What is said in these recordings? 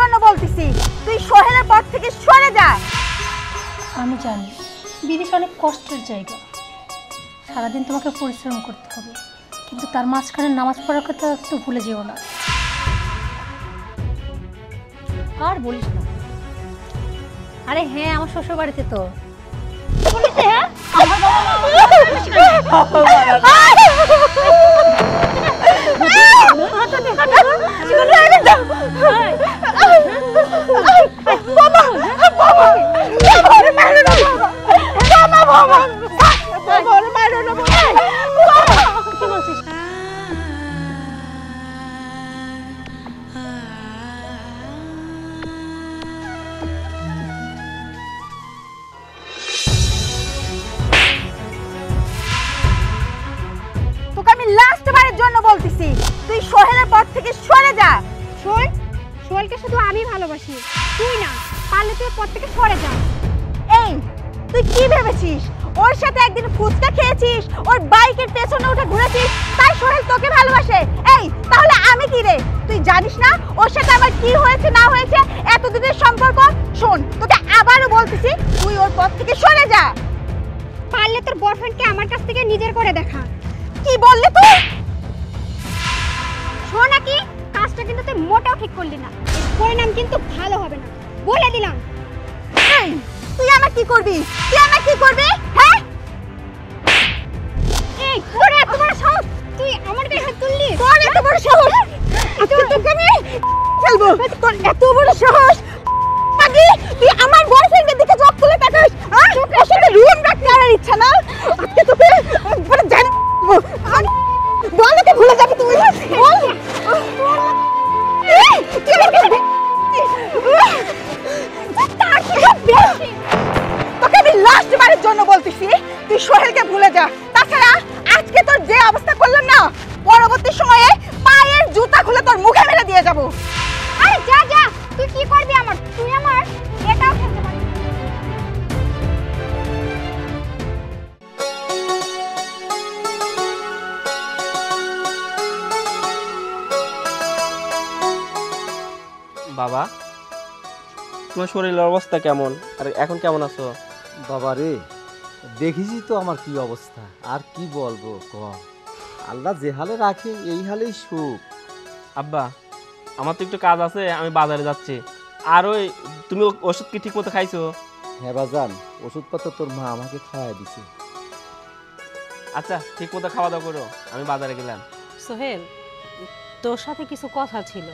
জন্য বলতেছি, তুই সোহেলের পথ থেকে সরে যা। আমি জানি বিদেশ অনেক কষ্টের জায়গা, সারাদিন তোমাকে পরিশ্রম করতে হবে, কিন্তু তার মাঝখানে নামাজ পড়ার কথা একটু ভুলে যেও না। আর বলিস না। আরে হ্যাঁ, আমার শ্বশুর বাড়িতে তো বলিস। হ্যাঁ তোকে আমি লাস্ট বারের জন্য বলতেছি, তুই সোহেলের পথ থেকে সরে যা। সোহেলকে শুধু আমি ভালোবাসি, তুই না। পারলে তুই পথ থেকে সরে যা। এই তুই কি ভেবেছিস ওর সাথে একদিন ফুচকা খেয়েছিস, ওর বাইকের পেছনে উঠে ঘুরেছিস, তাই সোহেল তোকে ভালোবাসে? এই তাহলে আমি কি রে? তুই জানিস না ওর সাথে আমার কি হয়েছে না হয়েছে, এতদিনের সম্পর্ক। শোন, তোকে আবারও বলতেছি, তুই ওর পথ থেকে সরে যা। পারলে তোর বয়ফ্রেন্ডকে আমার কাছ থেকে নিজের করে দেখা। কি বললি তুই? শোন নাকি, কাজটা কিন্তু তুই মোটেও ঠিক করলি না। এর পরিণাম কিন্তু ভালো হবে না, বলে দিলাম। এই তুই আমার কি করবি? তুই আমার কি করবি? হ্যাঁ, এই তোর এত বড় সাহস, তুই আমার গায়ে হাত তুললি? তোর এত বড় সাহস? আজকে তোকে আমি ফেলবো। তোর এত বড় সাহস পাগি, তুই আমার বয়ফ্রেন্ডের দিকে চোখ তুলে তাকাস? হ্যাঁ, ওর সাথে রুম রাখতে আমার ইচ্ছা না। আজকে তোকে একবার জানবো। বল, ওকে ভুলে যাবি তুই? বল। এই তুই আমাকে তার কি হবে? তোকে আমি লাস্ট বারের জন্য বলতেছি, তুই সোহেলকে ভুলে যা। তাছাড়া আজকে তোর যে অবস্থা করলাম না, পরবর্তী সময়ে পায়ের জুতা খুলে তোর মুখে মেরে দিয়ে যাব। আরে যা যা, তুই কি করবি আমার? তুই আমার এটাও খেলতে পারবি। বাবা, তোমার শরীরের অবস্থা কেমন, আর এখন কেমন আছো? বাবা রে, দেখিসই তো আমার কি অবস্থা, আর কি বলবো ক। আল্লাহ যে হালে রাখে এই হালেই সুখ। আব্বা, আমার তো একটু কাজ আছে, আমি বাজারে যাচ্ছি। আর ওই তুমি ওষুধ কি ঠিক মতো খাইছো? হ্যাঁ বাজান, ওষুধপত্র তোর মা আমাকে খাওয়াই দিছে। আচ্ছা, ঠিক মতো খাওয়া দাওয়া করো, আমি বাজারে গেলাম। সোহেল, তোর সাথে কিছু কথা ছিল।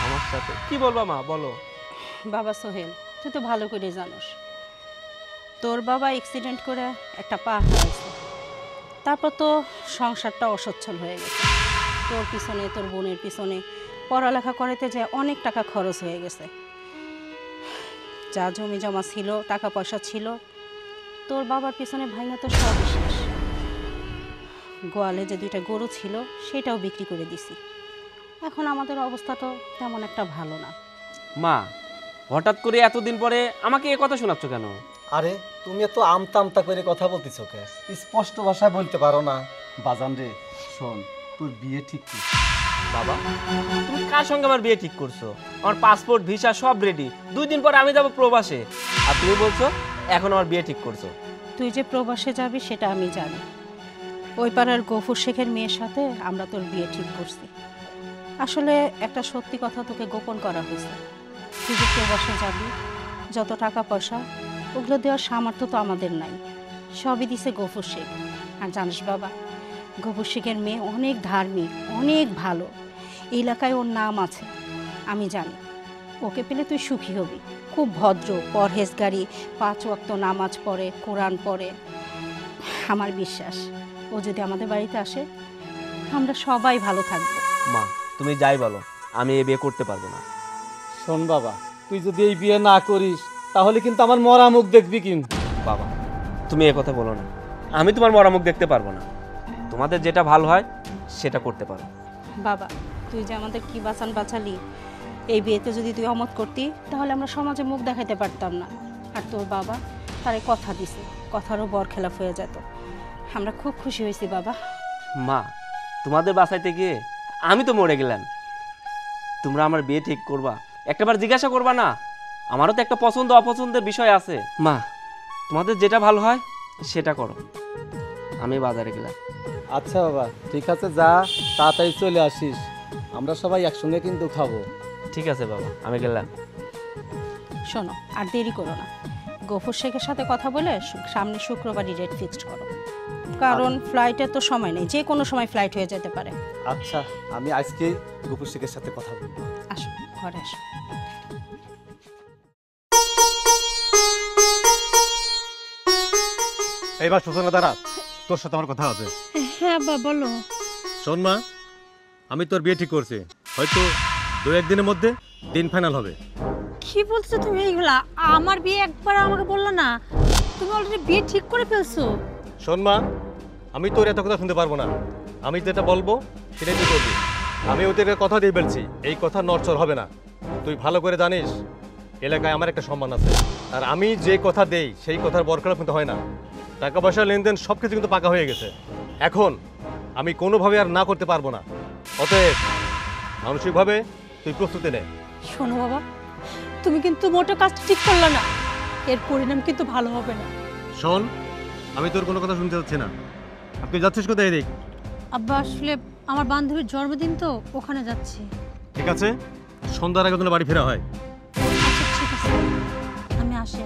আমার সাথে কি বলবা মা, বলো। বাবা সোহেল, তুই তো ভালো করে জানোস তোর বাবা অ্যাক্সিডেন্ট করে একটা পা হারাইছে। তারপর তো সংসারটা অসচ্ছল হয়ে গেছে। তোর পিছনে, তোর বোনের পিছনে পড়ালেখা করাতে যে অনেক টাকা খরচ হয়ে গেছে। যা জমি জমা ছিল, টাকা পয়সা ছিল, তোর বাবার পিছনে ভাইনা তো সব শেষ। গোয়ালে যে 2টা গরু ছিল সেটাও বিক্রি করে দিছি। এখন আমাদের অবস্থা তো তেমন একটা ভালো না। মা, হঠাৎ করে এতদিন পরে আমাকে এ কথা শোনাচ্ছ কেন? আরে তুমি এত আমতা আমতা করে কথা বলতেছ কে? স্পষ্ট ভাষায় বলতে পারো না? বাজান রে শোন, তোর বিয়ে ঠিক করছি। বাবা, তুমি কার সঙ্গে আমার বিয়ে ঠিক করছো? আমার পাসপোর্ট, ভিসা সব রেডি। 2 দিন পর আমি যাব প্রবাসে, আর তুমি বলছো এখন আমার বিয়ে ঠিক করছো। তুই যে প্রবাসে যাবি সেটা আমি জানি। ওই পাড়ার গফুর শেখের মেয়ের সাথে আমরা তোর বিয়ে ঠিক করছি। আসলে একটা সত্যি কথা তোকে গোপন করা হয়েছে। তুই যে প্রবাসে যাবি, যত টাকা পয়সা ওগুলো দেওয়ার সামর্থ্য তো আমাদের নাই, সবই দিছে গফুর শেখ। আর জানিস বাবা, গফুর শেখের মেয়ে অনেক ধার্মিক, অনেক ভালো। এই এলাকায় ওর নাম আছে, আমি জানি। ওকে পেলে তুই সুখী হবি। খুব ভদ্র, পরহেজগারি, 5 ওয়াক্ত নামাজ পড়ে, কোরআন পড়ে। আমার বিশ্বাস ও যদি আমাদের বাড়িতে আসে আমরা সবাই ভালো থাকবো। মা, তুমি যাই বলো, আমি এই বিয়ে করতে পারবো না। শোন বাবা, তুই যদি এই বিয়ে না করিস তাহলে কিন্তু আমার মরা মুখ দেখবি কিন্তু। বাবা, তুমি এ কথা বলো না, আমি তোমার মরামুখ দেখতে পারবো না। তোমাদের যেটা ভালো হয় সেটা করতে পারো। বাবা, তুই যে আমাদের কি বাঁচান বাঁচালি, এই বিয়েতে যদি তুই অমত করতি তাহলে আমরা সমাজে মুখ দেখাতে পারতাম না। আর তোর বাবা তারে কথা দিছে, কথারও বরখেলাপ হয়ে যেত। আমরা খুব খুশি হয়েছি বাবা। মা, তোমাদের বাসাইতে গিয়ে আমি তো মরে গেলাম। তোমরা আমার বিয়ে ঠিক করবা একটাবার জিজ্ঞাসা করবা না? আমারও তো একটা পছন্দ অপছন্দের বিষয় আছে। মা, তোমাদের যেটা ভালো হয় সেটা করো, আমি বাজারে গেলাম। আচ্ছা বাবা, ঠিক আছে, যা, তাড়াতাড়ি চলে আসিস। আমরা সবাই একসঙ্গে কিন্তু খাবো। ঠিক আছে বাবা, আমি গেলাম। শোনো, আর দেরি করো না, গফুর শেখের সাথে কথা বলে সামনে শুক্রবারই ডেট ফিক্সড করো, কারণ ফ্লাইটের তো সময় নেই, যে কোনো সময় ফ্লাইট হয়ে যেতে পারে। আচ্ছা, আমি আজকেই গফুর শেখের সাথে কথা বলবো। আসো, ঘরে আসো। এইবার সূচনা দাঁড়া, তোর সাথে আমার কথা আছে। হ্যাঁ আব্বা, বলো। শোন মা, আমি তোর বিয়ে ঠিক করছি, হয়তো 2-1 দিনের মধ্যে দিন ফাইনাল হবে। কি বলছো তুমি এইগুলা? আমার বিয়ে একবার আমাকে বললো না, তুমি অলরেডি বিয়ে ঠিক করে ফেলছো। শোন মা, আমি তোর এত কথা শুনতে পারবো না, আমি যেটা বলবো সেটাই তুই করবি। আমি ওদেরকে কথা দিয়ে বলছি, এই কথা নড়চড় হবে না। তুই ভালো করে জানিস এলাকায় আমার একটা সম্মান আছে, আর আমি যে কথা দেই সেই কথার বরকরার কিন্তু হয় না। টাকা পয়সা লেনদেন সব কিছু কিন্তু পাকা হয়ে গেছে, এখন আমি কোনোভাবে আর না করতে পারবো না। অতএব মানসিকভাবে তুই প্রস্তুতি নে। শোনো বাবা, তুমি কিন্তু মোটো কাজটা ঠিক করলে না, এর পরিণাম কিন্তু ভালো হবে না। শোন, আমি তোর কোনো কথা শুনতে যাচ্ছি না। আপনি যাচ্ছিস কোথায়? এদিক। আব্বা, আসলে আমার বান্ধবীর জন্মদিন তো, ওখানে যাচ্ছি। ঠিক আছে, সন্ধ্যার আগে বাড়ি ফেরা হয়। আচ্ছা ঠিক আছে, আমি আসি।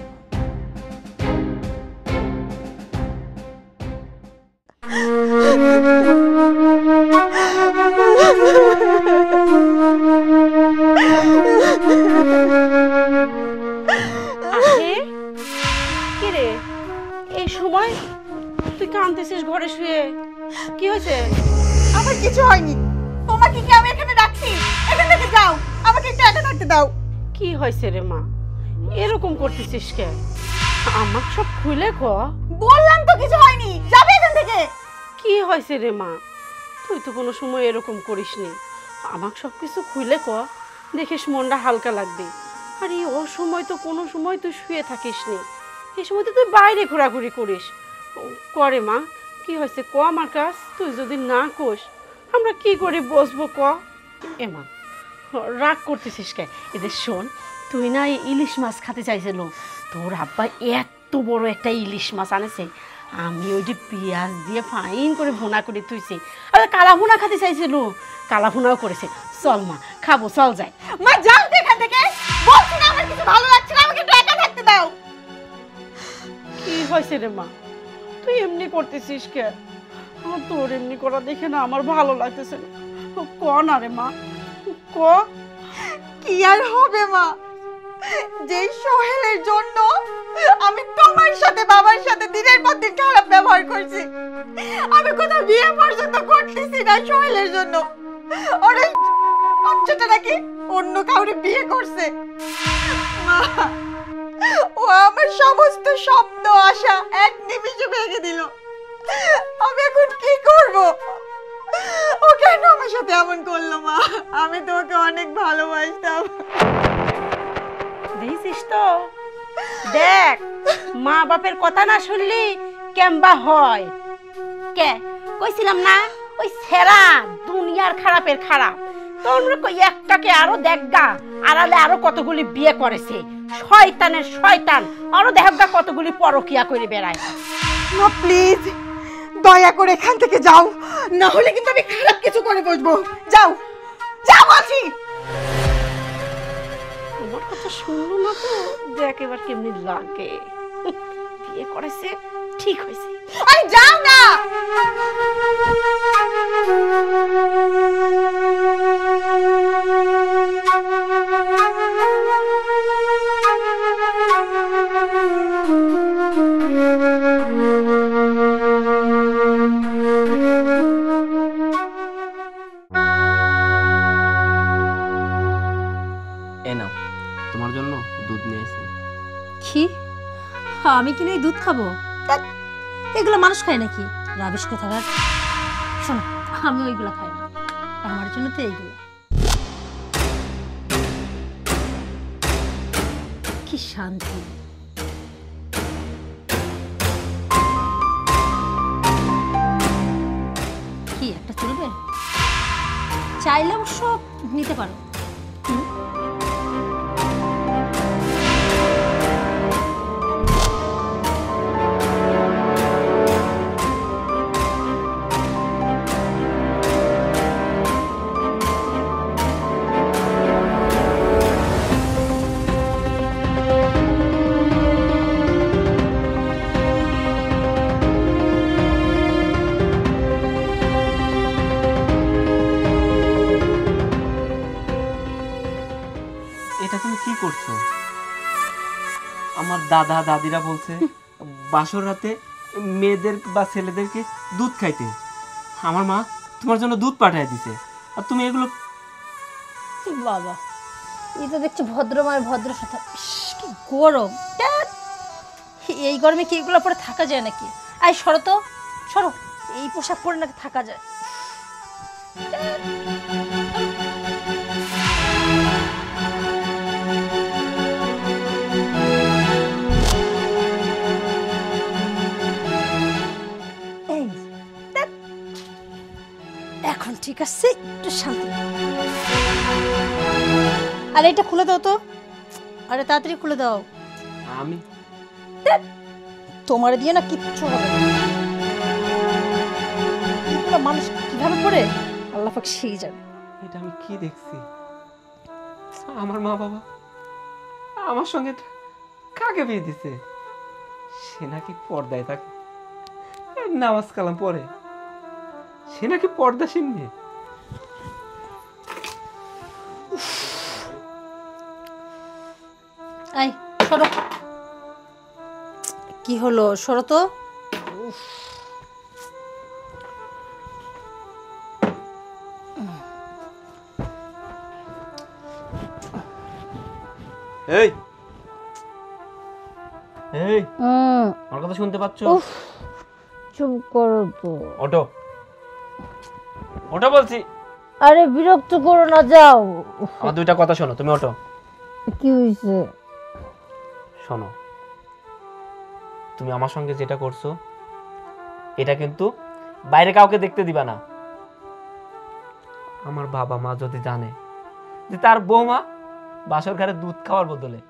কি রে, এই সময় তুই কাঁদতেছিস ঘরে শুয়ে? কি হয়েছে? আমার কিছু হয়নি। তোমাকে কি আমি এখানে রাখছি? এখান থেকে যাও, আমাকে একটু একা থাকতে দাও। কি হয়েছে রে মা, এরকম করতেছিস কে? আমার সব খুলে ক। বললাম তো কিছু হয়নি, যাবে এখান থেকে। কি হয়েছে রে মা? তুই তো কোনো সময় এরকম করিসনি, আমাকে সব কিছু খুলে ক, দেখিস মনটা হালকা লাগবে। আর এই অসময় তো কোনো সময় তুই শুয়ে থাকিস নি, এই সময় তো তুই বাইরে ঘোরাঘুরি করিস। করে মা, কি হয়েছে ক আমার কাছ? তুই যদি না কোস আমরা কি করে বসবো ক? এ মা, রাগ করতেছিস কে? এদের শোন, তুই না এই ইলিশ মাছ খেতে চাইছিল, তোর আব্বা এত বড় একটা ইলিশ মাছ আনেছে, আমি ওই যে পেঁয়াজ দিয়ে ফাইন করে ভুনা করে তুইছি। আর কালা ভুনা খেতে চাইছিল, কালা ভুনাও করেছে। চল মা, খাবো, চল যাই। মা যাও তো এখান থেকে, বলছি না আমার কিছু ভালো লাগছে না, আমাকে একটু একা থাকতে দাও। কি হয়েছে রে মা, তুই এমনি করতেছিস কে? আমার তোর এমনি করা দেখে না আমার ভালো লাগতেছে না। ক না রে মা, ক। কি আর হবে মা, যে সোহেলের জন্য আমি তোমার সাথে বাবার সাথে দিনের পর দিন খারাপ ব্যবহার করছি, আমি কোথাও বিয়ে পর্যন্ত করতেছি না সোহেলের জন্য। ওর ওই বাচ্চাটা নাকি অন্য কাউরে বিয়ে করছে। মা, ও আমার সমস্ত স্বপ্ন আশা এক নিমিষে ভেঙে দিল। আমি এখন কি করব? ও কেন আমার সাথে এমন করলো? মা, আমি তোমাকে অনেক ভালোবাসতাম। দেখছিস তো, দেখ, মা বাপের কথা না শুনলি কেমবা হয়। কে কইছিলাম না, ওই সেরা দুনিয়ার খারাপের খারাপ। তোর কই একটাকে আরো দেখগা, আড়ালে আরো কতগুলি বিয়ে করেছে, শয়তানের শয়তান, আরো দেখগা কতগুলি পরকিয়া করে বেড়ায়। মা প্লিজ, দয়া করে এখান থেকে যাও, না হলে কিন্তু আমি খারাপ কিছু করে বসবো। যাও, যাও বলছি। আমার কথা শুনলো না তো, দেখ এবার কেমনি লাগে। বিয়ে করেছে, ঠিক হয়েছে। আরে যাও না। এ নাও, তোমার জন্য দুধ নিয়ে এসেছি। কি? আমি কি এই দুধ খাবো? ধ্যাৎ, এগুলো মানুষ খায় নাকি? রাবিশ কোথাকার। শোনো, আমি ওইগুলো খাই না, আমার জন্য তো এইগুলো। কি শান্তি। কি একটা চলবে? চাইলে অবশ্য নিতে পারো। এটা তুমি কি করছো? আমার দাদা দাদিরা বলছে বাসর রাতে মেয়েদের বা ছেলেদেরকে দুধ খাইতে। আমার মা তোমার জন্য দুধ পাঠিয়ে দিছে, আর তুমি এগুলো। বাবা, এই তো দেখছি ভদ্র মায়ের ভদ্র কথা। কি গরম! ধ্যাৎ, এই গরমে কি এগুলো পরে থাকা যায় নাকি? আই সরো তো, সরো। এই পোশাক পরে নাকি থাকা যায়? এই, ধ্যাৎ, এখন ঠিক আছে, একটু শান্তি। আরে এটা খুলে দাও তো, আরে তাড়াতাড়ি খুলে দাও। আমি তোমার দিয়ে না কিচ্ছু হবে না। এগুলো মানুষ কিভাবে করে আল্লাহ পাক সেই যাবে। এটা আমি কি দেখছি? আমার মা বাবা আমার সঙ্গে কাকে বিয়ে দিছে? সে নাকি পর্দায় থাকে, নামাজ কালাম পড়ে, সে নাকি পর্দাসীন মেয়ে। আই সরো। কি হলো, সরো তো। এই এই আমার কথা শুনতে পাচ্ছ? চুপ করো তো। ওঠো, ওঠো বলছি। আরে বিরক্ত করো না, যাও। আমার দুইটা কথা শোনো, তুমি ওঠো। কি হয়েছে? শোনো, তুমি আমার সঙ্গে যেটা করছো এটা কিন্তু বাইরে কাউকে দেখতে দিবা না। আমার বাবা মা যদি জানে যে তার বৌমা বাসর ঘরে দুধ খাওয়ার বদলে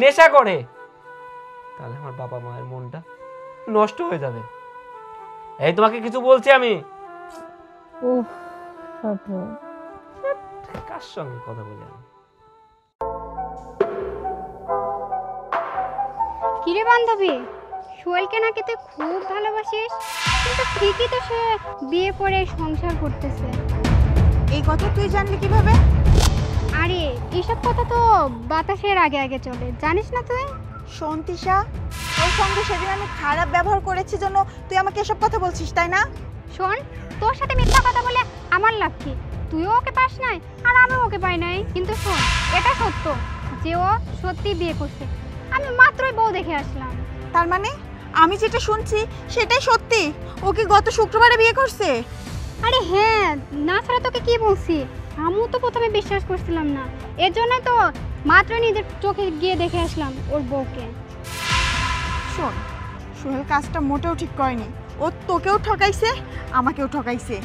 নেশা করে, তাহলে আমার বাবা মায়ের মনটা নষ্ট হয়ে যাবে। এই তোমাকে কিছু বলছি আমি। উফ, সাথে কার সঙ্গে কথা বলি আমি? কিরে বান্ধবী, সোহেলকে নাকি তুই খুব ভালোবাসিস, কিন্তু ঠিকই তো সে বিয়ে করে সংসার করতেছে। এই কথা তুই জানলি কিভাবে? আরে এসব কথা তো বাতাসের আগে আগে চলে, জানিস না তুই? শোন তিশা, তোর সঙ্গে সেদিন আমি খারাপ ব্যবহার করেছি জন্য তুই আমাকে এসব কথা বলছিস, তাই না? শোন, তোর সাথে মিথ্যা কথা বলে আমার লাভ কি? তুইও ওকে পাস নাই আর আমিও ওকে পাই নাই। কিন্তু শোন, এটা সত্য যে ও সত্যি বিয়ে করছে। আমি মাত্রই বউ দেখে আসলাম। তার মানে আমি যেটা শুনছি সেটাই সত্যি? ও কি গত শুক্রবারে বিয়ে করছে? আরে হ্যাঁ, না ছাড়া তোকে কি বলছি, আমিও তো প্রথমে বিশ্বাস করছিলাম না। এর জন্য তো মাত্র নিজের চোখে গিয়ে দেখে আসলাম ওর বউকে। শোন, সোহেল কাজটা মোটেও ঠিক করেনি। ও তোকেও ঠকাইছে, আমাকেও ঠকাইছে।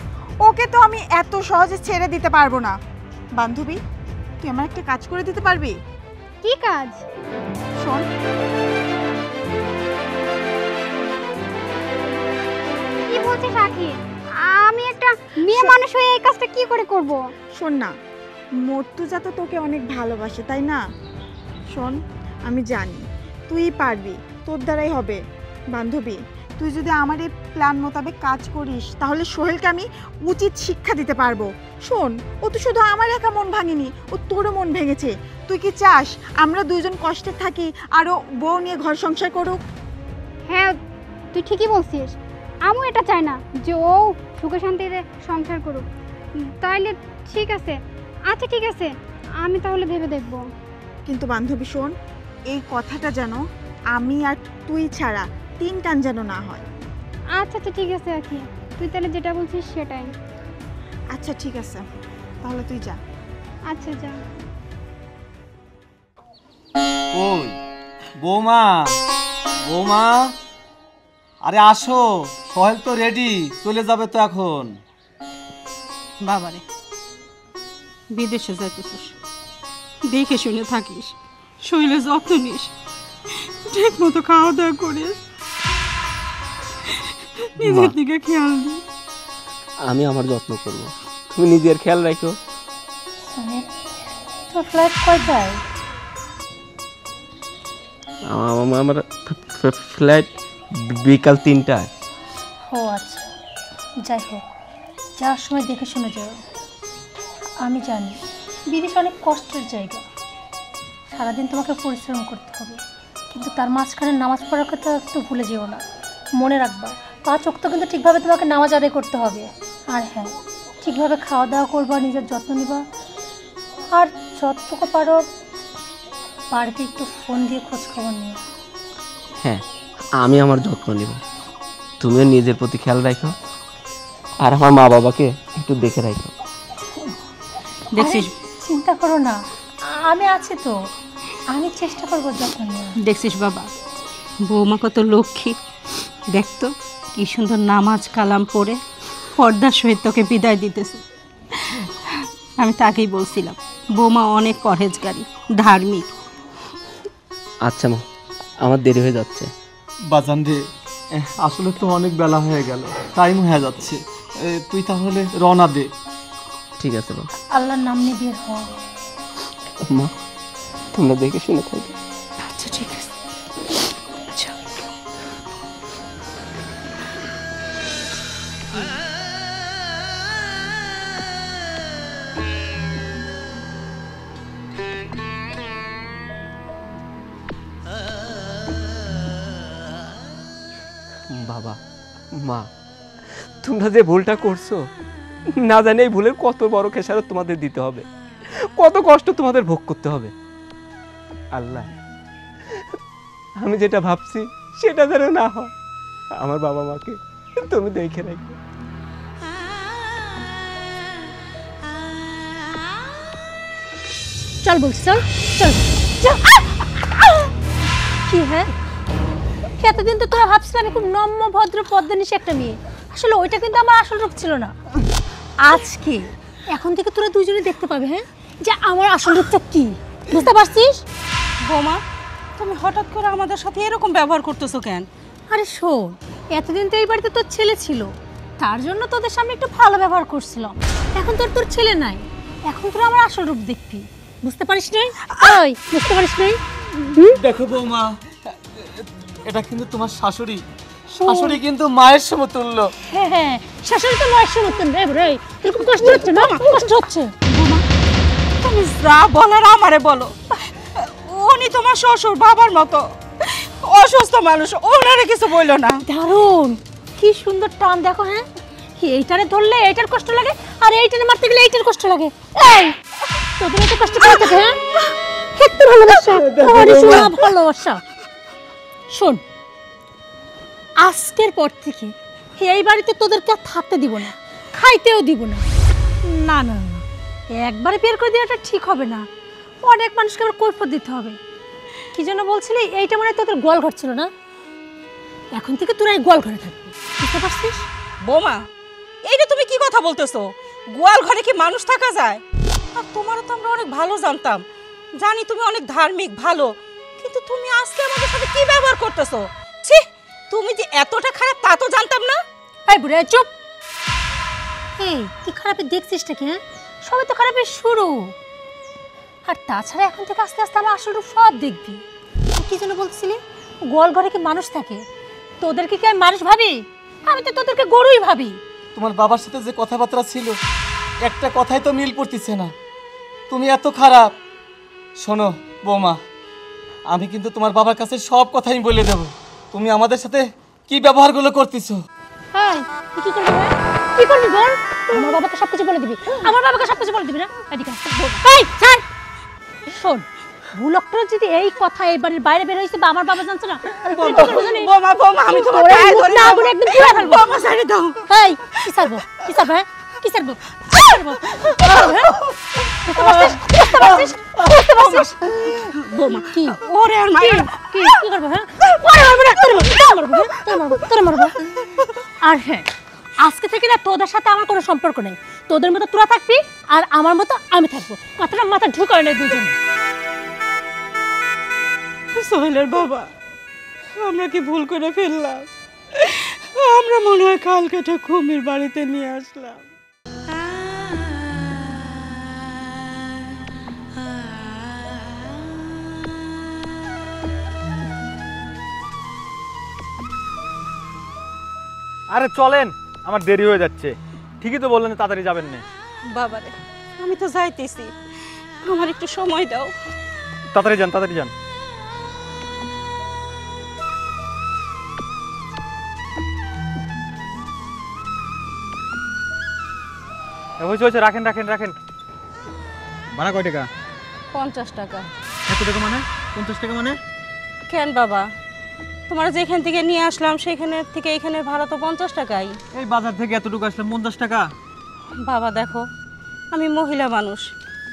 ওকে তো আমি এত সহজে ছেড়ে দিতে পারবো না। বান্ধবী, তুই আমার একটা কাজ করে দিতে পারবি? কি কাজ? শোন, কি বলছিস আখি? আমি একটা মেয়ে মানুষ হয়ে এই কাজটা কি করে করব? শোন না, মর্তুজা তো তোকে অনেক ভালোবাসে, তাই না? শোন, আমি জানি তুই পারবি, তোর দ্বারাই হবে। বান্ধবী, তুই যদি আমার এই প্ল্যান মোতাবেক কাজ করিস তাহলে সোহেলকে আমি উচিত শিক্ষা দিতে পারবো। শোন, ও তো শুধু আমার একা মন ভাঙেনি, ও তোরও মন ভেঙেছে। তুই কি চাস আমরা দুইজন কষ্টে থাকি আরও বউ নিয়ে ঘর সংসার করুক? হ্যাঁ, তুই ঠিকই বলছিস। আমিও এটা চাই না যে ও সুখে শান্তিতে সংসার করুক। তাইলে ঠিক আছে, আচ্ছা ঠিক আছে, আমি তাহলে ভেবে দেখব। কিন্তু বান্ধবী শোন, এই কথাটা যেন আমি আর তুই ছাড়া তিন কান যেন না হয়। আচ্ছা আচ্ছা ঠিক আছে আখি, তুই তাহলে যেটা বলছিস সেটাই। আচ্ছা ঠিক আছে, তাহলে তুই যা। আচ্ছা যা। ওই বৌমা, বৌমা, আরে আসো, সোহেল তো রেডি, চলে যাবে তো এখন। বাবারে, বিদেশে যাইতেছিস, দেখে শুনে থাকিস, শরীরে যত্ন নিস, ঠিক মতো খাওয়া দাওয়া করিস, নিজের দিকে খেয়াল দিস। আমি আমার যত্ন করব, তুমি নিজের খেয়াল রাখো। তো ফ্লাইট কয়টায়? আমার ফ্লাইট বিকাল 3টায়। ও আচ্ছা, যাই হোক, যাওয়ার সময় দেখে শুনে যাও। আমি জানি বিদেশ অনেক কষ্টের জায়গা, সারাদিন তোমাকে পরিশ্রম করতে হবে, কিন্তু তার মাঝখানে নামাজ পড়ার কথা একটু ভুলে যেও না। মনে রাখবা 5 ওয়াক্ত কিন্তু ঠিকভাবে তোমাকে নামাজ আদায় করতে হবে। আর হ্যাঁ, ঠিকভাবে খাওয়া দাওয়া করবা, নিজের যত্ন নিবা, আর যতটুকু পারো বাড়িতে একটু ফোন দিয়ে খোঁজ খবর নিও। হ্যাঁ, আমি আমার যত্ন নেব, তুমিও নিজের প্রতি খেয়াল রাখো, আর আমার মা বাবাকে একটু দেখে রাখো। দেখছিস চিন্তা করো না, আমি আছি তো, আমি চেষ্টা করবো যত্ন নেওয়ার। দেখছিস বাবা, বৌমা কত লক্ষ্মী, দেখতো কি সুন্দর নামাজ কালাম পড়ে পর্দার সহিত তোকে বিদায় দিতেছে। আমি তাকেই বলছিলাম বৌমা অনেক পরহেজগারী, ধার্মিক। আচ্ছা মা, আমার দেরি হয়ে যাচ্ছে। বাজান রে, আসলে তো অনেক বেলা হয়ে গেল, টাইম হয়ে যাচ্ছে, তুই তাহলে রওনা দে। ঠিক আছে মা। আল্লাহর নাম নিয়ে বের হও। মা, তোমরা দেখে শুনে থাকো। আচ্ছা ঠিক আছে। বাবা, মা, তোমরা যে ভুলটা করছো, না জানি এই ভুলের কত বড় খেসারত তোমাদের দিতে হবে, কত কষ্ট তোমাদের ভোগ করতে হবে। আল্লাহ, আমি যেটা ভাবছি সেটা যেন না হয়, আমার বাবা মাকে তুমি দেখে রাখবে। চল বলছি, চল চল চল। কি হ্যাঁ, এতদিন তো তোরা ভাবছিস আমি খুব নম্র ভদ্র পদ্মনিশী একটা মেয়ে, আসলে ওইটা কিন্তু আমার আসল রূপ ছিল না। আজকে এখন থেকে তোরা দুজনে দেখতে পাবে, হ্যাঁ, যে আমার আসল রূপটা কি, বুঝতে পারছিস? বৌমা, তুমি হঠাৎ করে আমাদের সাথে এরকম ব্যবহার করতেছো কেন? আরে শোন, এতদিন তো এই বাড়িতে তোর ছেলে ছিল, তার জন্য তোদের সামনে একটু ভালো ব্যবহার করছিলাম। এখন তোর ছেলে নাই, এখন তোরা আমার আসল রূপ দেখবি, বুঝতে পারিস নাই? ওই বুঝতে পারিস নাই? দেখো বৌমা, এটা কিন্তু তোমার শাশুড়ি, শাশুড়ি কিন্তু মায়ের সমতুল্য। হ্যাঁ হ্যাঁ, শাশুড়ি তো মায়ের সমতুল্য। রে তোর খুব কষ্ট হচ্ছে না? কষ্ট হচ্ছে? তুমি যা বলার আমারে বলো, উনি তোমার শ্বশুর বাবার মতো অসুস্থ মানুষ, ওনারে কিছু বললো না। দারুণ, কি সুন্দর টান দেখো। হ্যাঁ, এইটারে ধরলে এইটার কষ্ট লাগে, আর এইটারে মারতে গেলে এইটার কষ্ট লাগে। এই তোদের এত কষ্ট করে থাকে? হ্যাঁ, একটু ভালোবাসা, আরে শোনা ভালোবাসা। শোন, আজকের পর থেকে এই বাড়িতে তোদেরকে আর থাকতে দিব না, খাইতেও দিব না। না না না, একবারে বের করে দেওয়াটা ঠিক হবে না, অনেক মানুষকে আবার কৈফিয়ত দিতে হবে। কি যেন বলছিলি, এইটা মানে তোদের গোয়াল ঘর ছিল না, এখন থেকে তোরা এই গোয়াল ঘরে থাকবি, বুঝতে পারছিস? বৌমা, এইটা তুমি কি কথা বলতেছো? গোয়াল ঘরে কি মানুষ থাকা যায়? আর তোমারও তো আমরা অনেক ভালো জানতাম, জানি তুমি অনেক ধার্মিক ভালো, কিন্তু তুমি আজকে আমাদের সাথে কি ব্যবহার করতেছো? ছি, তুমি যে এতটা খারাপ তা তো জানতাম না। এই বুড়ে চুপ। এই তুই খারাপে দেখছিসটা কি? হ্যাঁ, সবে তো খারাপের শুরু, আর তাছাড়া এখন থেকে আস্তে আস্তে আমার আসল রূপ সব দেখবি। তুই কি যেন বলছিলি, গোয়াল ঘরে কি মানুষ থাকে? তোদেরকে কি আমি মানুষ ভাবি? আমি তো তোদেরকে গরুই ভাবি। তোমার বাবার সাথে যে কথাবার্তা ছিল, একটা কথাই তো মিল পড়তেছে না, তুমি এত খারাপ। শোনো বৌমা, আমি কিন্তু তোমার বাবার কাছে সব কথাই বলে দেব, তুমি আমাদের সাথে কি ব্যবহারগুলো করতেছো। হ্যাঁ, তুই কি করবি? কি করবি বল? আমার বাবাকে সবকিছু বলে দিবি? আমার বাবাকে সবকিছু বলে দিবি না? এদিকে এই ছাড়। শোন, ভুলক্টর যদি এই কথা এই বাড়ির বাইরে বের হইছে বা আমার বাবা জানছে না, বৌমা বৌমা, আমি তোমার পায়ে ধরি না, আগুন একদম পুরো ফেলবো। বৌমা ছেড়ে দাও। এই কি ছাড়বো? কি ছাড়বো? হ্যাঁ, কি ছাড়বো? বৌমা, কি ওরে আর মায়ের কি কি করবো? হ্যাঁ, ওরে মারবো না, তোরে মারবো, তোরে মারবো। আর হ্যাঁ, আজকে থেকে না তোদের সাথে আমার কোনো সম্পর্ক নেই, তোদের মতো তোরা থাকবি আর আমার মতো আমি থাকবো। কথাটা মাথা ঢুকায় না দুজন। সোহেলের বাবা, আমরা কি ভুল করে ফেললাম? আমরা মনে হয় কালকেটা কুমির বাড়িতে নিয়ে আসলাম। আরে চলেন, আমার দেরি হয়ে যাচ্ছে। ঠিকই তো বললেন তাড়াতাড়ি যাবেন না। বাবারে, আমি তো যাইতেছি, আমার একটু সময় দাও। তাড়াতাড়ি যান, তাড়াতাড়ি যান। হয়েছে হয়েছে, রাখেন রাখেন রাখেন। ভাড়া কয় টাকা? 50 টাকা। এত টাকা মানে? 50 টাকা মানে? কেন বাবা, তোমার যেখান থেকে নিয়ে আসলাম সেখানে থেকে এখানে ভাড়া তো 50 টাকাই। এই বাজার থেকে এতটুকু আসলাম 50 টাকা? বাবা দেখো, আমি মহিলা মানুষ,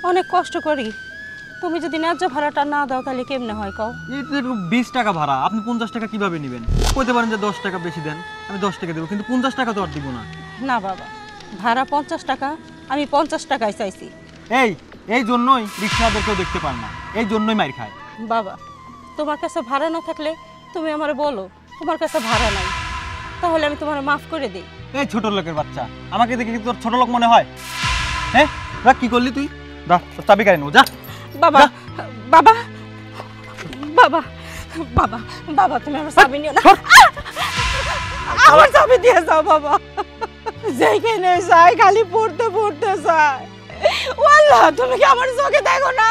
অনেক কষ্ট করি। তুমি যদি ন্যায্য ভাড়াটা না দাও তাহলে কেমনে হয় কও? এই তো 20 টাকা ভাড়া, আপনি 50 টাকা কিভাবে নেবেন? কইতে পারেন যে 10 টাকা বেশি দেন, আমি 10 টাকা দেবো, কিন্তু 50 টাকা তো আর দিব না। না বাবা, ভাড়া 50 টাকা, আমি 50 টাকায় চাইছি। এই জন্যই রিক্সাদেরকেও দেখতে পায় না, এই জন্যই মাইর খায়। বাবা, তোমার কাছে ভাড়া না থাকলে তুমি আমারে বলো তোমার কাছে ভাড়া নাই, তাহলে আমি তোমার মাফ করে দিই। এই ছোট লোকের বাচ্চা, আমাকে দেখে কি তোর ছোট লোক মনে হয়? হ্যাঁ, দেখ কি করলি তুই, দা তোর চাবি কাই নো, যা। বাবা বাবা বাবা বাবা বাবা, তুমি আমার চাবি নিও না, আমার চাবি দিয়ে যাও বাবা। যেখানে যাই খালি পড়তে পড়তে যাই। আল্লাহ, তুমি কি আমার চোখে দেখো না?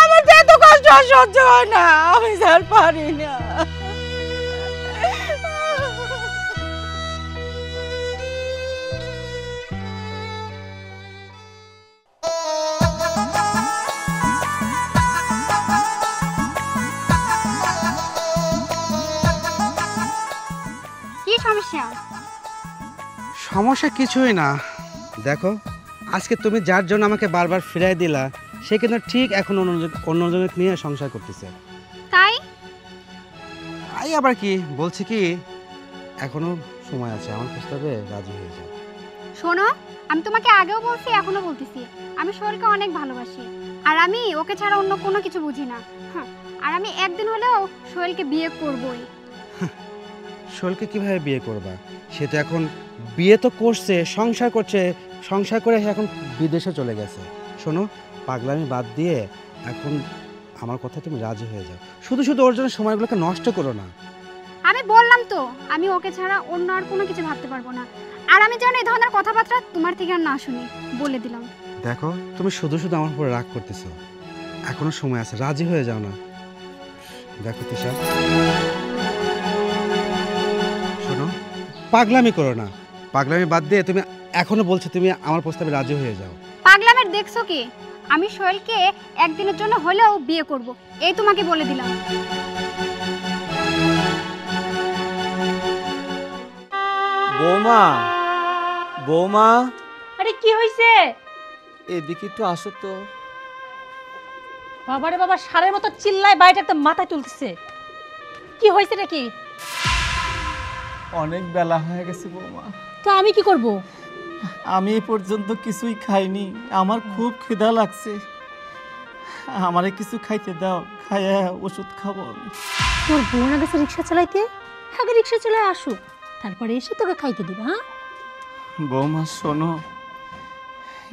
আমার যে এত কষ্ট আর সহ্য হয় না, আমি আর পারি না। কি সমস্যা? সমস্যা কিছুই না। দেখো, আজকে তুমি যার জন্য আমাকে বারবার ফিরাই দিলা, সে কিন্তু ঠিক এখন অন্যজনকে নিয়ে সংসার করতেছে। তাই? তাই আবার কি বলছি কি, এখনো সময় আছে, আমার প্রস্তাবে রাজি হয়ে যাও। শোনো, আমি তোমাকে আগেও বলছি, এখনো বলতেছি, আমি সোহেলকে অনেক ভালোবাসি, আর আমি ওকে ছাড়া অন্য কোনো কিছু বুঝি না। হ্যাঁ, আর আমি একদিন হলেও সোহেলকে বিয়ে করবই। সোহেলকে কিভাবে বিয়ে করবা? সে তো এখন বিয়ে তো করছে, সংসার করছে, সংসার করে এখন বিদেশে চলে গেছে। শোনো, পাগলামি বাদ দিয়ে এখন আমার কথা তুমি রাজি হয়ে যাও। শুধু শুধু ওর জন্য সময়গুলোকে নষ্ট করো না। আমি বললাম তো, আমি ওকে ছাড়া অন্য আর কোনো কিছু ভাবতে পারবো না, আর আমি যেন এই ধরনের কথাবার্তা তোমার থেকে আর না শুনি, বলে দিলাম। দেখো, তুমি শুধু শুধু আমার উপর রাগ করতেছো, এখনো সময় আছে, রাজি হয়ে যাও না। দেখো তিশা, শোনো, পাগলামি করো না, পাগলামি বাদ দিয়ে তুমি এখনো বলছো তুমি আমার প্রস্তাবে রাজি হয়ে যাও। পাগলামের দেখছো কি? আমি সোহেলকে একদিনের জন্য হলেও বিয়ে করব, এই তোমাকে বলে দিলাম। বৌমা, বৌমা, আরে কি হয়েছে? এদিকে একটু আসো তো। বাবারে বাবা, সারের মতো চিল্লায় বাইরে একটা মাথা তুলতেছে। কি হয়েছে নাকি? অনেক বেলা হয়ে গেছে বৌমা, তো আমি কি করব? আমি এই পর্যন্ত কিছুই খাইনি, আমার খুব খিদা লাগছে, আমারে কিছু খাইতে দাও, খাইয়া ওষুধ খাবো আমি। তোর বোন গেছে রিক্সা চালাইতে, আগে রিক্সা চালায় আসুক, তারপরে এসে তোকে খাইতে দিবা। হ্যাঁ বৌমা শোনো,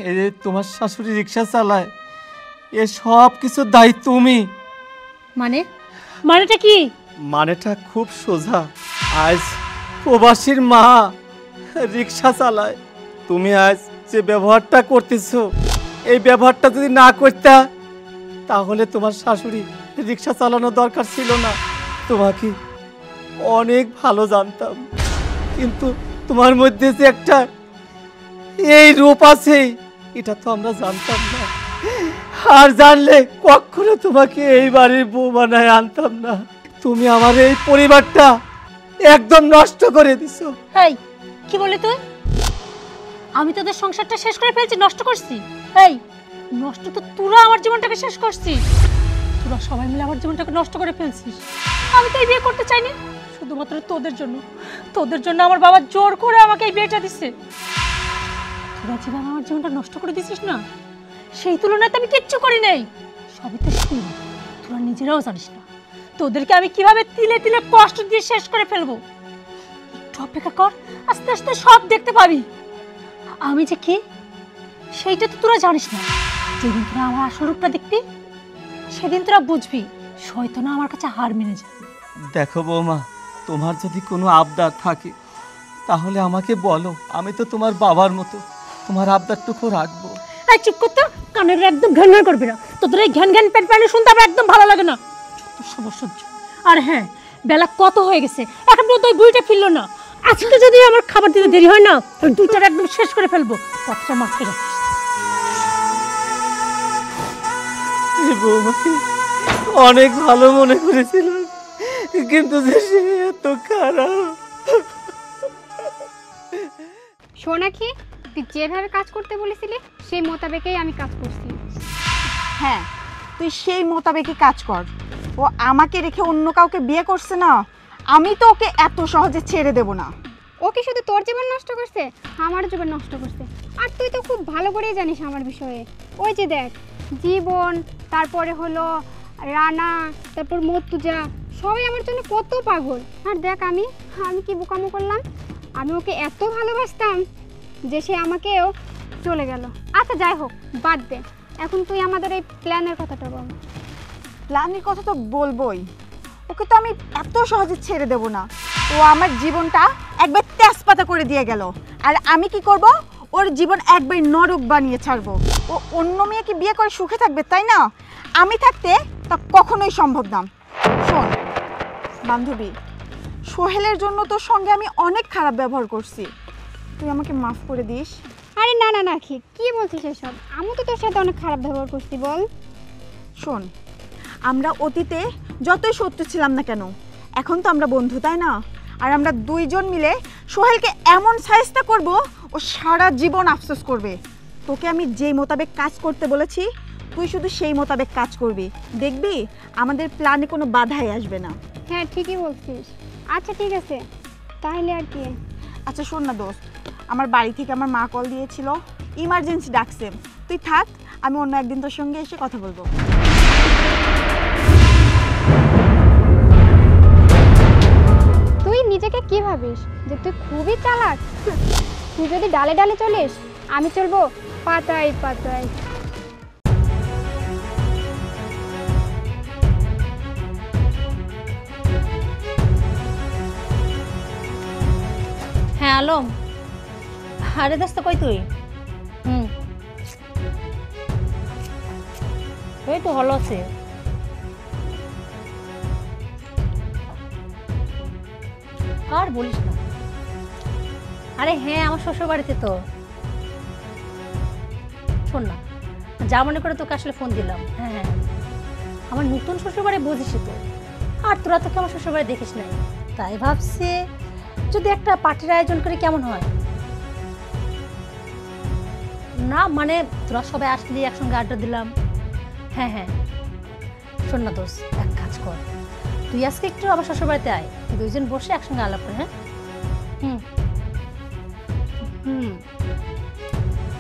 এই যে তোমার শাশুড়ি রিক্সা চালায়, এ সব কিছু দায়ী তুমি। মানেটা কি? মানেটা খুব সোজা, আজ প্রবাসীর মা রিক্সা চালায়, তুমি আজ যে ব্যবহারটা করতেছো, এই ব্যবহারটা যদি না করতা তাহলে তোমার শাশুড়ি রিক্সা চালানো দরকার ছিল না। তোমাকে অনেক ভালো জানতাম, কিন্তু তোমার মধ্যে যে একটা এই রূপ আছে এটা তো আমরা জানতাম না, আর জানলে কখনো তোমাকে এই বাড়ির বউ বানায় আনতাম না। তুমি আমার এই পরিবারটা একদম নষ্ট করে দিছো। এই কি বলে তুই? আমি তোদের সংসারটা শেষ করে ফেলছি, নষ্ট করছি? এই নষ্ট তো তোরা আমার জীবনটাকে শেষ করছিস, তোরা সবাই মিলে আমার জীবনটাকে নষ্ট করে ফেলছিস। আমি তো এই বিয়ে করতে চাইনি, শুধুমাত্র তোদের জন্য। তোদের জন্য আমার বাবা জোর করে আমাকে এই বিয়েটা দিচ্ছে। তোরা যেভাবে আমার জীবনটা নষ্ট করে দিছিস না, সেই তুলনায় তো আমি কিচ্ছু করি নাই। সবই তো শুন, তোরা নিজেরাও জানিস না তোদেরকে আমি কিভাবে তিলে তিলে কষ্ট দিয়ে শেষ করে ফেলবো। একটু অপেক্ষা কর, আস্তে আস্তে সব দেখতে পাবি। আমি যে কি সেইটা তো তোরা জানিস না। যেদিন তোরা আমার আসল রূপটা দেখবি সেদিন তোরা বুঝবি শয়তান আমার কাছে হার মেনে যাবে। দেখো বৌমা, তোমার যদি কোনো আবদার থাকে তাহলে আমাকে বলো, আমি তো তোমার বাবার মতো তোমার আবদারটুকু রাখবো। তাই চুপ করতে, কানের একদম ঘ্যান ঘ্যান করবি না। তোদের এই ঘ্যান ঘ্যান পেট পানি শুনতে আমার একদম ভালো লাগে না। সহ্য। আর হ্যাঁ, বেলা কত হয়ে গেছে, এখন পর্যন্ত ওই বুড়িটা ফিরলো না। আজকে যদি আমার খাবার দিতে দেরি হয় না, ওই দুইটার একদম শেষ করে ফেলবো। কথাটা মাথায় রাখিস। বৌমাকে অনেক ভালো মনে করেছিলাম, কিন্তু যে সে এত খারাপ। সোনাক্ষী, তুই যেভাবে কাজ করতে বলেছিলি সেই মোতাবেকই আমি কাজ করছি। হ্যাঁ, তুই সেই মোতাবেকই কাজ কর। ও আমাকে রেখে অন্য কাউকে বিয়ে করছে না, আমি তো ওকে এত সহজে ছেড়ে দেব না। ও কি শুধু তোর জীবন নষ্ট করছে, আমার জীবন নষ্ট করছে। আর তুই তো খুব ভালো করেই জানিস আমার বিষয়ে। ওই যে দেখ, জীবন, তারপরে হলো রানা, তারপর মর্তুজা, সবাই আমার জন্য কত পাগল। আর দেখ আমি কি বোকামো করলাম, আমি ওকে এত ভালোবাসতাম যে সে আমাকেও চলে গেল। আচ্ছা যাই হোক, বাদ দে, এখন তুই আমাদের এই প্ল্যানের কথাটা বল। প্ল্যানের কথা তো বলবোই, ওকে তো আমি এত সহজে ছেড়ে দেব না। ও আমার জীবনটা একবার তেজপাতা করে দিয়ে গেল, আর আমি কি করব? ওর জীবন একবার নরক বানিয়ে ছাড়বো। ও অন্য মেয়েকে বিয়ে করে সুখে থাকবে, তাই না? আমি থাকতে তা কখনোই সম্ভব না। শোন বান্ধবী, সোহেলের জন্য তোর সঙ্গে আমি অনেক খারাপ ব্যবহার করছি, তুই আমাকে মাফ করে দিস। আরে না না না, কি বলছিস এসব? আমি তো তোর সাথে অনেক খারাপ ব্যবহার করছি, বল। শোন, আমরা অতীতে যতই শত্রু ছিলাম না কেন, এখন তো আমরা বন্ধু, তাই না? আর আমরা দুইজন মিলে সোহেলকে এমন শায়েস্তা করব, ও সারা জীবন আফসোস করবে। তোকে আমি যেই মোতাবেক কাজ করতে বলেছি, তুই শুধু সেই মোতাবেক কাজ করবি, দেখবি আমাদের প্ল্যানে কোনো বাধাই আসবে না। হ্যাঁ ঠিকই বলছিস। আচ্ছা ঠিক আছে, তাহলে আর কি। আচ্ছা শোন না দোস্ত, আমার বাড়ি থেকে আমার মা কল দিয়েছিল, ইমার্জেন্সি ডাকছে। তুই থাক, আমি অন্য একদিন তোর সঙ্গে এসে কথা বলবো। তুই নিজেকে কি ভাবিস যে তুই খুবই চালাক? তুই যদি ডালে ডালে চলিস, আমি চলবো পাতায় পাতায়। হ্যাঁ আলম, আরে দোস্ত কই তুই? এই তো হলো আছে। আর বলিস না। আরে হ্যাঁ, আমার শ্বশুর বাড়িতে তো। শোন না, যা মনে করে তোকে আসলে ফোন দিলাম। হ্যাঁ হ্যাঁ, আমার নতুন শ্বশুর বাড়ি বুঝিস তো, আর তোরা তোকে আমার শ্বশুর বাড়ি দেখিস নাই, তাই ভাবছি যদি একটা পার্টির আয়োজন করে কেমন হয়। না মানে তোরা সবাই আসলি, একসঙ্গে আড্ডা দিলাম। হ্যাঁ হ্যাঁ, শোন না দোস্ত, এক কাজ কর, তুই আজকে একটু আমার শ্বশুর বাড়িতে আয়, দুইজন বসে একসঙ্গে আলাপ করে। হ্যাঁ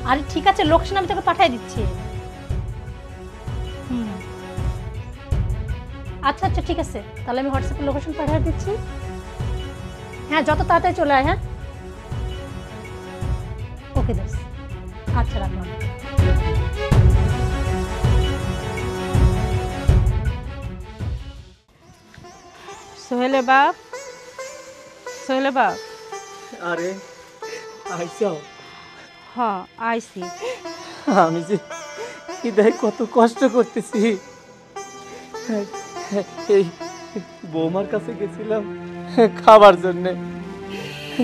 আরে ঠিক আছে, লোকেশন আমি তোকে পাঠিয়ে দিচ্ছি। আচ্ছা আচ্ছা ঠিক আছে, তাহলে আমি হোয়াটসঅ্যাপে লোকেশন পাঠিয়ে দিচ্ছি। হ্যাঁ যত তাড়াতাড়ি চলে আয়। হ্যাঁ ওকে দোস্ত, আচ্ছা রাখলাম। সোহেলে বাপ, সোহেলে বাপ। আরে আইসাও। হ্যাঁ আইসি। আমি যে হৃদয় কত কষ্ট করতেছি। এই বৌমার কাছে গেছিলাম খাবার জন্যে,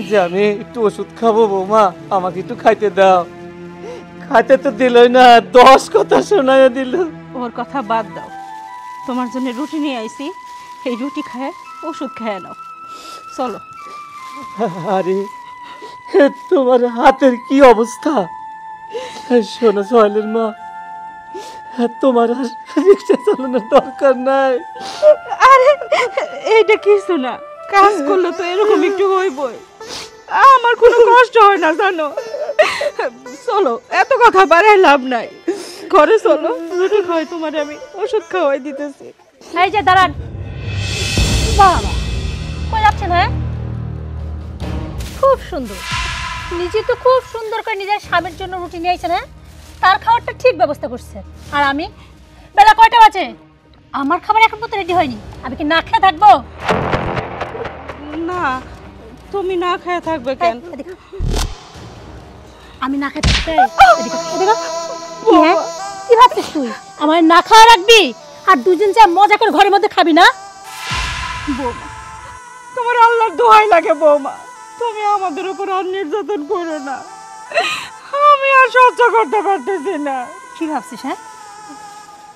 যে আমি একটু ওষুধ খাবো, বৌমা আমাকে একটু খাইতে দাও। খাইতে তো দিলই না, 10 কথা শোনায় দিল। ওর কথা বাদ দাও, তোমার জন্য রুটি নিয়ে আইছি, এই রুটি খায় ওষুধ খায় নাও, চলো। আরে তোমার হাতের কি অবস্থা? শোনো সোহেলের মা, তোমার আর রিক্সা চালানোর দরকার নাই। আরে এইটা কিছু না, কাজ করলে তো এরকম একটু হইবই, আমার কোনো কষ্ট হয় না জানো। চলো, এত কথা বাড়াই লাভ নাই, ঘরে চলো, রুটি খাওয়াই তোমার আমি ওষুধ খাওয়াই দিতেছি। এই যে দাঁড়ান, বাবা কই যাচ্ছেন? হ্যাঁ খুব সুন্দর, নিজে তো খুব সুন্দর করে নিজের স্বামীর জন্য রুটি নিয়ে আইছেন। হ্যাঁ তার খাবারটা ঠিক ব্যবস্থা করছে, আর আমি বেলা কয়টা বাজে, আমার খাবার এখন পর্যন্ত রেডি হয়নি, আমি কি না খেয়ে থাকবো? না, তুমি না খেয়ে থাকবে কেন? আমি না খেয়ে থাকতে ভাবছিস তুই আমার না খাওয়া রাখবি আর দুজন যা মজা করে ঘরের মধ্যে খাবি না? বৌমা, তোমার আল্লাহর দোহাই লাগে বৌমা, তুমি আমাদের উপর আর নির্যাতন করো না, আমি আর সহ্য করতে পারতেছি না। কি ভাবছিস? হ্যাঁ,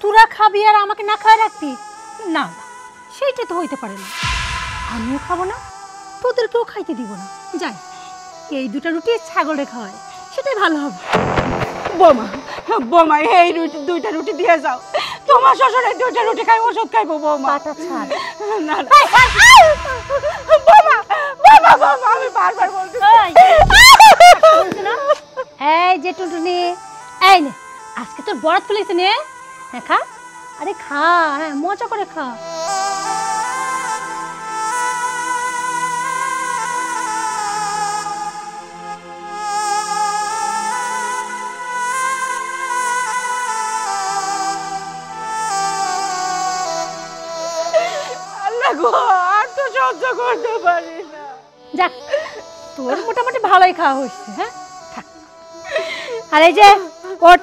তোরা খাবি আর আমাকে না খাওয়া রাখবি? না না, সেইটা তো হইতে পারে না। আমিও খাবো না, তোদেরকেও খাইতে দিব না। যাই, এই দুটা রুটি ছাগলে খাওয়াই, সেটাই ভালো হবে। বৌমা, বৌমা, এই দুইটা রুটি দিয়ে যাও, তোমার শ্বশুর এই দুইটা রুটি খাই, ওষুধ খাইবো বৌমা। পাটা ছাড়। না না বৌমা, বৌমা, বৌমা, আমি বারবার বলছি না। এই যে টুনটুনি, এই নে, আজকে তোর বরাত খুলেছে নে। হ্যাঁ খা, আরে খা, হ্যাঁ মজা করে খা। আল্লাহ গো, আর তো সহ্য করতে পারি না। যাক, তোর মোটামুটি ভালোই খাওয়া হচ্ছে। হ্যাঁ থাক। আর এই যে ওঠ,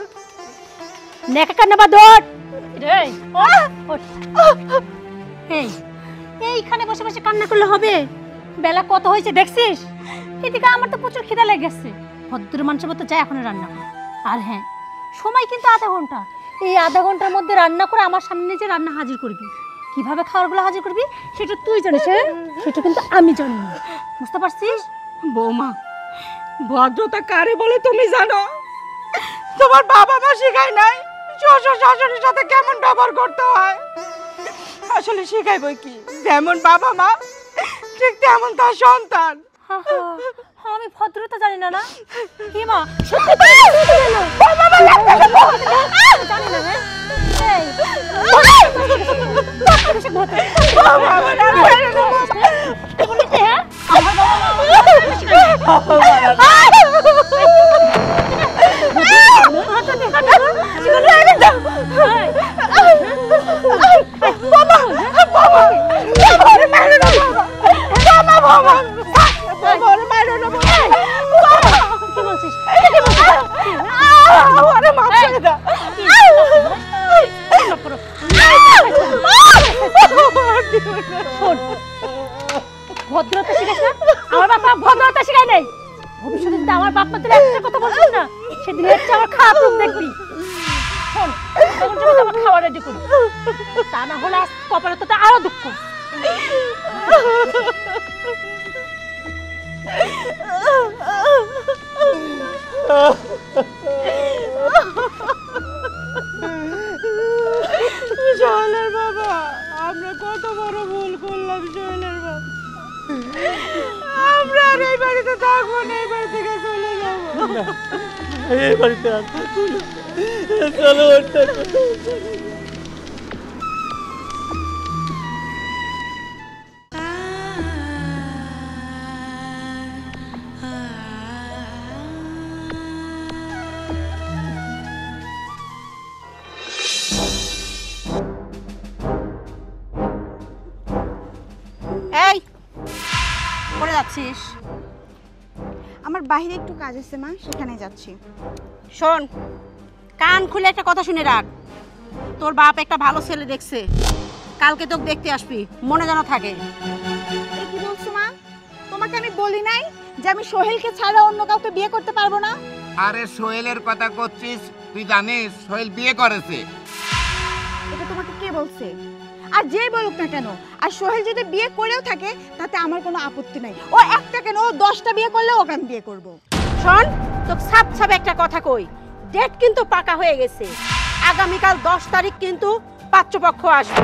নেকা কান্না বা দৌড়। এই ওঠ। এই এইখানে বসে বসে কান্না করলে হবে? বেলা কত হয়েছে দেখছিস? এদিকে আমার তো প্রচুর খিদা লেগে গেছে। ভদ্র মানুষের মতো যাই এখন রান্না কর। আর হ্যাঁ, সময় কিন্তু আধা ঘন্টা। এই আধা ঘন্টার মধ্যে রান্না করে আমার সামনে যে রান্না হাজির করবি। কিভাবে খাবারগুলো হাজির করবি সেটা তুই জানিস, হ্যাঁ? সেটা কিন্তু আমি জানি না। বুঝতে পারছিস? বৌমা, ভদ্রতা কারে বলে তুমি জানো? তোমার বাবা মা শিখায় নাই শ্বশুর শাশুড়ির সাথে কেমন ব্যবহার করতে হয়? আসলে শিখাইবই কি, যেমন বাবা মা ঠিক তেমন তার সন্তান। আমি ভদ্রতা জানি না? না কি মা, জানি না? হ্যাঁ, ভদ্রতা শিখাস না? আমার বাবা ভদ্রতা শিখায় নাই। ভবিষ্যতে যদি আমার বাপ মা তোর একটা কথা বলছিস না, সেদিন হচ্ছে আমার খারাপ রূপ দেখবি। শোন, তখন তুমি আমার খাওয়া রেডি করি, তা না হলে আজ কপালে তো আরো দুঃখ। সোহেলের বাবা, আমরা কত বড় ভুল করলাম সোহেলের বাবা। আমরা আর এই বাড়িতে থাকবো না, এই বাড়ি থেকে চলে যাবো। এই বাড়িতে আর চলো। এই করে যাচ্ছিস? আমার বাইরে একটু কাজ আছে মা, সেখানে যাচ্ছি। শোন, কান খুলে একটা কথা শুনে রাখ। তোর বাপ একটা ভালো ছেলে দেখছে, কালকে তোকে দেখতে আসবি, মনে যেন থাকে। কি বলছো মা? তোমাকে আমি বলি নাই যে আমি সোহেলকে ছাড়া অন্য কাউকে বিয়ে করতে পারবো না? আরে সোহেলের কথা করছিস, তুই জানিস সোহেল বিয়ে করেছে? এটা তোমাকে কে বলছে? আর যেই বলুক না কেন, আর সোহেল যদি বিয়ে করেও থাকে তাতে আমার কোনো আপত্তি নাই। ও একটা কেন, ও 10টা বিয়ে করলে ওকে আমি বিয়ে করবো। শোন, তোকে সাপ সাপ একটা কথা কই, ডেট কিন্তু পাকা হয়ে গেছে। আগামীকাল 10 তারিখ কিন্তু পাত্রপক্ষ আসবে।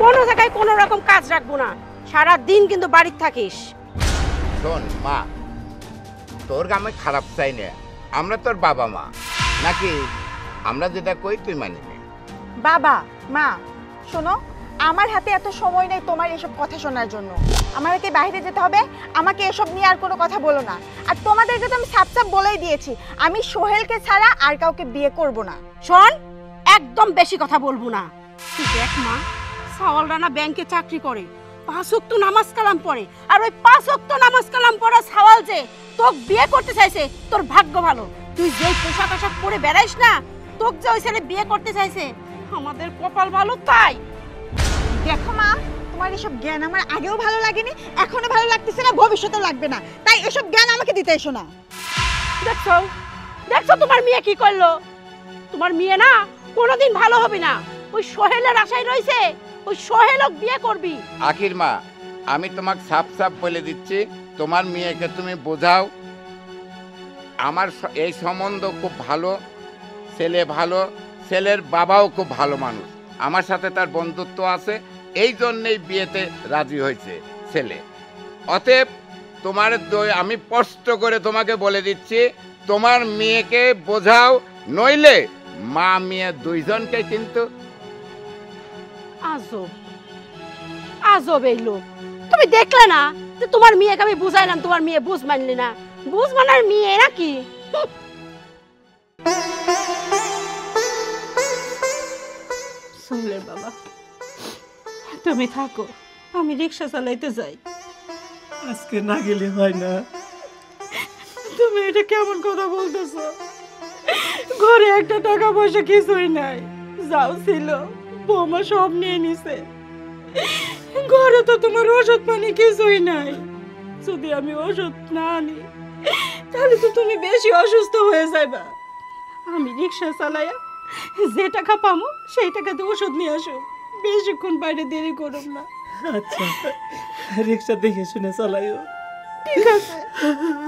কোনো জায়গায় কোনো রকম কাজ রাখবো না, সারা দিন কিন্তু বাড়িতে থাকিস। শোন মা, তোর আমি খারাপ চাই না, আমরা তোর বাবা মা নাকি? আমরা যেটা কই তুই মানি নে। বাবা মা, শোনো, আমার হাতে এত সময় নেই তোমার এসব কথা শোনার জন্য। আমাকে বাইরে যেতে হবে, আমাকে এসব নিয়ে আর কোনো কথা বলো না। আর তোমাদেরকে তো আমি সাপ সাপ বলেই দিয়েছি, আমি সোহেলকে ছাড়া আর কাউকে বিয়ে করব না। শোন, একদম বেশি কথা বলবো না। তুই দেখ মা, সাওয়াল রানা ব্যাংকে চাকরি করে, 5 ওয়াক্ত নামাজ কালাম পড়ে, আর ওই 5 ওয়াক্ত নামাজ কালাম পড়া সাওয়াল যে তোকে বিয়ে করতে চাইছে, তোর ভাগ্য ভালো। তুই যেই পোশাক আশাক পরে বেড়াইস না, তোকে যে ওই ছেলে বিয়ে করতে চাইছে আমাদের কপাল ভালো তাই। দেখো মা, তোমার এসব জ্ঞান আমার আগেও ভালো লাগেনি, এখনো ভালো লাগতেছে না, ভবিষ্যতেও লাগবে না। তাই এসব জ্ঞান আমাকে দিতে এসো না। দেখছো দেখছো তোমার মেয়ে কি করলো? তোমার মেয়ে না কোনোদিন ভালো হবে না। ওই সোহেলের আশায় রইছে, ওই সোহেলক বিয়ে করবি। আখির মা, আমি তোমাকে সাফ সাফ বলে দিচ্ছি, তোমার মেয়েকে তুমি বোঝাও। আমার এই সম্বন্ধ খুব ভালো, ছেলে ভালো, ছেলের বাবাও খুব ভালো মানুষ, আমার সাথে তার বন্ধুত্ব আছে, এই জন্যেই বিয়েতে রাজি হয়েছে ছেলে। অতএব তোমার আমি স্পষ্ট করে তোমাকে বলে দিচ্ছি, তোমার মেয়েকে বোঝাও, নইলে মা মেয়ে দুইজনকে কিন্তু। আজব আজব এই লোক। তুমি দেখলে না যে তোমার মেয়েকে আমি বুঝাইলাম, তোমার মেয়ে বুঝ মানলি না। বুঝ মানার মেয়ে নাকি? সোহেলের বাবা, তুমি থাকো, আমি রিক্সা চালাইতে যাই। আজকে না গেলে হয় না। তুমি এটা কেমন কথা বলতেছো? ঘরে একটা টাকা পয়সা কিছুই নাই, যাও ছিল বৌমা সব নিয়ে নিছে। ঘরে তো তোমার ওষুধ পানি কিছুই নাই। যদি আমি ওষুধ না আনি তাহলে তো তুমি বেশি অসুস্থ হয়ে যাইবা। আমি রিক্সা চালাইয়া যে টাকা পামো সেই টাকাতে ওষুধ নিয়ে আসো, বেশিক্ষণ বাইরে দেরি করব না। আচ্ছা, রিক্সা দেখে শুনে চালাইও। ঠিক আছে,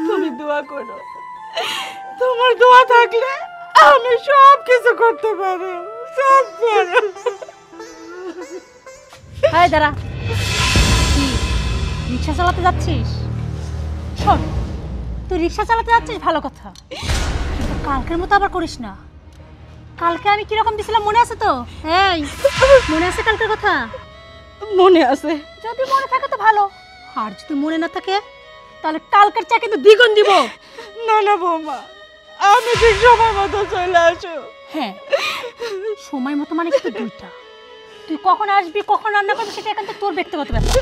তুমি দোয়া করো। তোমার দোয়া থাকলে আমি সব কিছু করতে পারো, সব পারো। এই দাঁড়া, কি রিক্সা চালাতে যাচ্ছিস? শোন, তুই রিক্সা চালাতে যাচ্ছিস ভালো কথা, কিন্তু কালকের মতো আবার করিস না। কালকে আমি কিরকম দিছিলাম মনে আছে তো? এই মনে আছে কালকের কথা? মনে আছে। যদি মনে থাকে তো ভালো, আর যদি মনে না থাকে তাহলে কালকের চা কিন্তু দ্বিগুণ দিব। না না বৌমা, আমি ঠিক সময় মতো চলে আসো। হ্যাঁ, সময় মতো মানে কিন্তু দুইটা। তুই কখন আসবি কখন রান্না করবি সেটা এখন তো তোর ব্যক্তিগত ব্যাপার।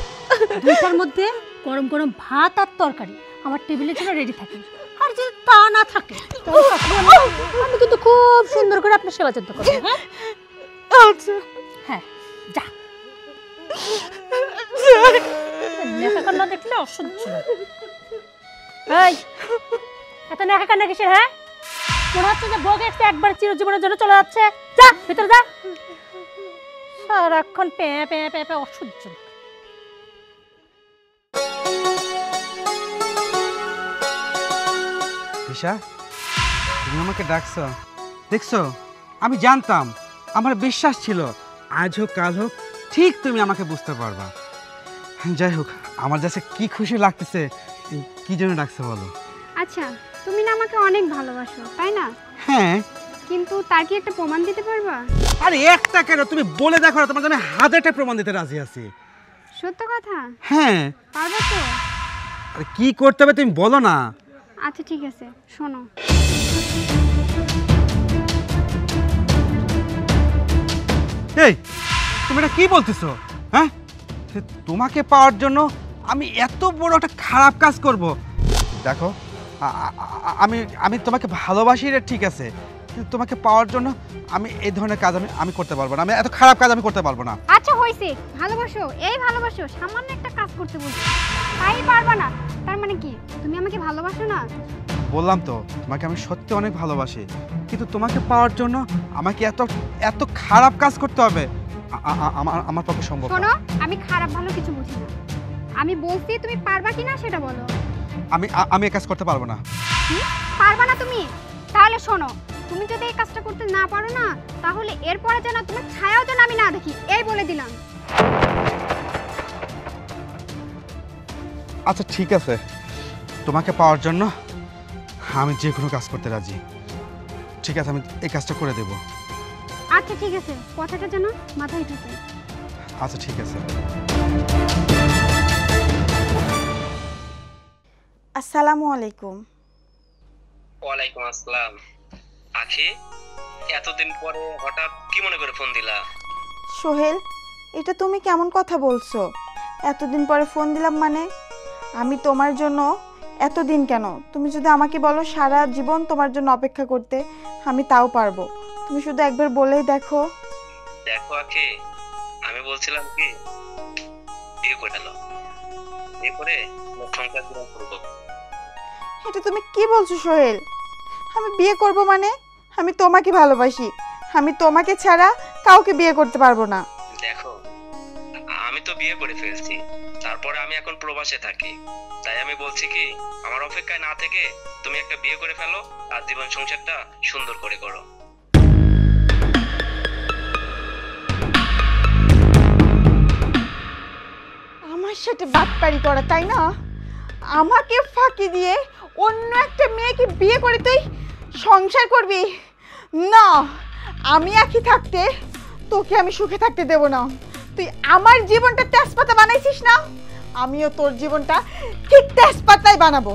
দুইটার মধ্যে গরম গরম ভাত আর তরকারি আমার টেবিলের জন্য রেডি থাকে। আর যদি তা না থাকে আমি কিন্তু খুব সুন্দর করে আপনার সেবা যত্ন করবো। হ্যাঁ আচ্ছা। হ্যাঁ, যা। নেশা না দেখলে অসহ্য লাগে। এই এত নেশা কান্না কিসের? হ্যাঁ, মনে হচ্ছে যে বউ একটু একবার চিরজীবনের জন্য চলে যাচ্ছে। যা ভিতরে যা, সারাক্ষণ প্যাঁ প্যাঁ প্যাঁ প্যাঁ, অসহ্য। ঈশা, তুমি আমাকে ডাকছো, দেখছো? আমি জানতাম, আমার বিশ্বাস ছিল আজ হোক কাল হোক ঠিক তুমি আমাকে বুঝতে পারবা। যাই হোক, আমার কাছে কি খুশি লাগতেছে। কি জন্য ডাকছো বলো? আচ্ছা, তুমি না আমাকে অনেক ভালোবাসো, তাই না? হ্যাঁ। কিন্তু তার কি একটা প্রমাণ দিতে পারবা? আরে একটা কেন, তুমি বলে দেখো না, তোমার জন্য হাজারটা প্রমাণ দিতে রাজি আছি। সত্য কথা? হ্যাঁ। পারবা তো? আরে কি করতে হবে তুমি বলো না। আচ্ছা ঠিক আছে, শোনো। এই তুমি এটা কি বলতেছো? হ্যাঁ, তোমাকে পাওয়ার জন্য আমি এত বড় একটা খারাপ কাজ করব? দেখো, আমি আমি তোমাকে ভালোবাসি, এটা ঠিক আছে, কিন্তু তোমাকে পাওয়ার জন্য আমি এই ধরনের কাজ আমি করতে পারবো না। আমি এত খারাপ কাজ আমি করতে পারবো না। আচ্ছা হইছে, ভালোবাসো, এই ভালোবাসো, সামান্য একটা কাজ করতে বলছো, তাই পারবা না? তার মানে কি তুমি আমাকে ভালোবাসো না? বললাম তো, তোমাকে আমি সত্যি অনেক ভালোবাসি, কিন্তু তোমাকে পাওয়ার জন্য আমাকে এত এত খারাপ কাজ করতে হবে? আমার পক্ষে সম্ভব না। শোনো, আমি খারাপ ভালো কিছু বুঝি না। আমি বলছি তুমি পারবা কিনা সেটা বলো। আমি এই কাজ করতে পারবো না। পারবা না তুমি? তাহলে শোনো, তুমি যদি এই কাজটা করতে না পারো না, তাহলে এরপরে যেন তোমার ছায়াও যেন আমি না দেখি, এই বলে দিলাম। আচ্ছা ঠিক আছে, তোমাকে পাওয়ার জন্য আমি যে কোনো কাজ করতে রাজি। ঠিক আছে, আমি এই কাজটা করে দেব। আচ্ছা ঠিক আছে, কথাটা যেন মাথায় ঢোকে। আচ্ছা ঠিক আছে। আসসালামু আলাইকুম। ওয়ালাইকুম আসসালাম। আখি, এতদিন পরে হঠাৎ কি মনে করে ফোন দিলা? সোহেল, এটা তুমি কেমন কথা বলছো? এতদিন পরে ফোন দিলাম মানে? আমি তোমার জন্য এতদিন কেন, তুমি যদি আমাকে বলো সারা জীবন তোমার জন্য অপেক্ষা করতে, আমি তাও পারবো। তুমি শুধু একবার বলেই দেখো। দেখো আখি, আমি বলছিলাম কি, বিয়ে করে নাও, বিয়ে করে সংসার জীবন করবো। এটা তুমি কি বলছো সোহেল? আমি বিয়ে করব মানে? আমি তোমাকে ভালোবাসি, আমি তোমাকে ছাড়া কাউকে বিয়ে করতে পারবো না। দেখো, আমি তো বিয়ে করে ফেলছি, তারপরে আমি এখন প্রবাসে থাকি, তাই আমি বলছি কি, আমার অপেক্ষায় না থেকে তুমি একটা বিয়ে করে ফেলো আর জীবন সংসারটা সুন্দর করে করো। আমার সাথে বাটপারি করা, তাই না? আমাকে ফাঁকি দিয়ে অন্য একটা মেয়েকে বিয়ে করে তুই সংসার করবি? না, আমি আখি থাকতে তোকে আমি সুখে থাকতে দেব না। তুই আমার জীবনটা তেজপাতা বানাইছিস না, আমিও তোর জীবনটা ঠিক তেজপাতাই বানাবো।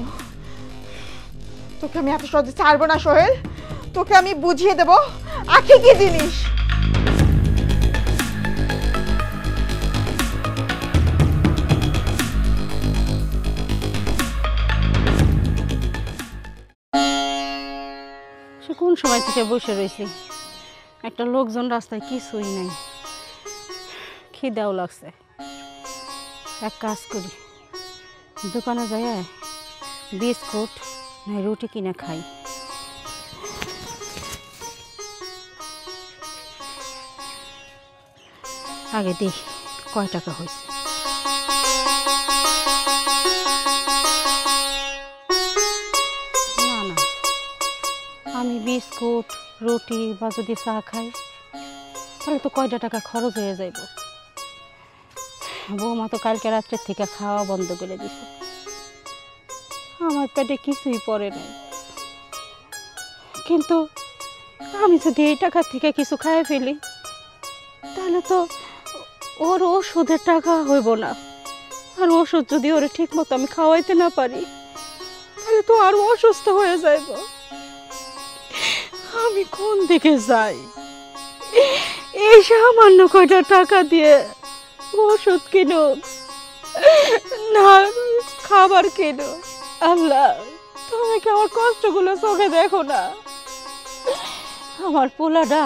তোকে আমি এত সহজে ছাড়বো না সোহেল, তোকে আমি বুঝিয়ে দেব আখি কি জিনিস। সে কোন সময় থেকে বসে রয়েছি, একটা লোকজন রাস্তায় কিছুই নাই, খিদেও লাগছে। এক কাজ করি, দোকানে যাই বিস্কুট না রুটি কিনে খাই। আগে দেখি কয় টাকা হয়েছে। না না, আমি বিস্কুট রুটি বা যদি চা খাই তাহলে তো কয়টা টাকা খরচ হয়ে যাইব। বৌমা তো কালকে রাত্রের থেকে খাওয়া বন্ধ করে দিছে, আমার পেটে কিছুই পড়ে নাই। কিন্তু আমি যদি এই টাকা থেকে কিছু খাই ফেলি তাহলে তো ওর ওষুধের টাকা হইব না, আর ওষুধ যদি ওরে ঠিক মতো আমি খাওয়াইতে না পারি তাহলে তো আরো অসুস্থ হয়ে যাইব। আমি কোন দিকে যাই? এই সামান্য কয়টা টাকা দিয়ে ওষুধ কিনো না খাবার কিনো? আল্লাহ, তুমি কি আমার কষ্টগুলো চোখে দেখো না? আমার পোলাটা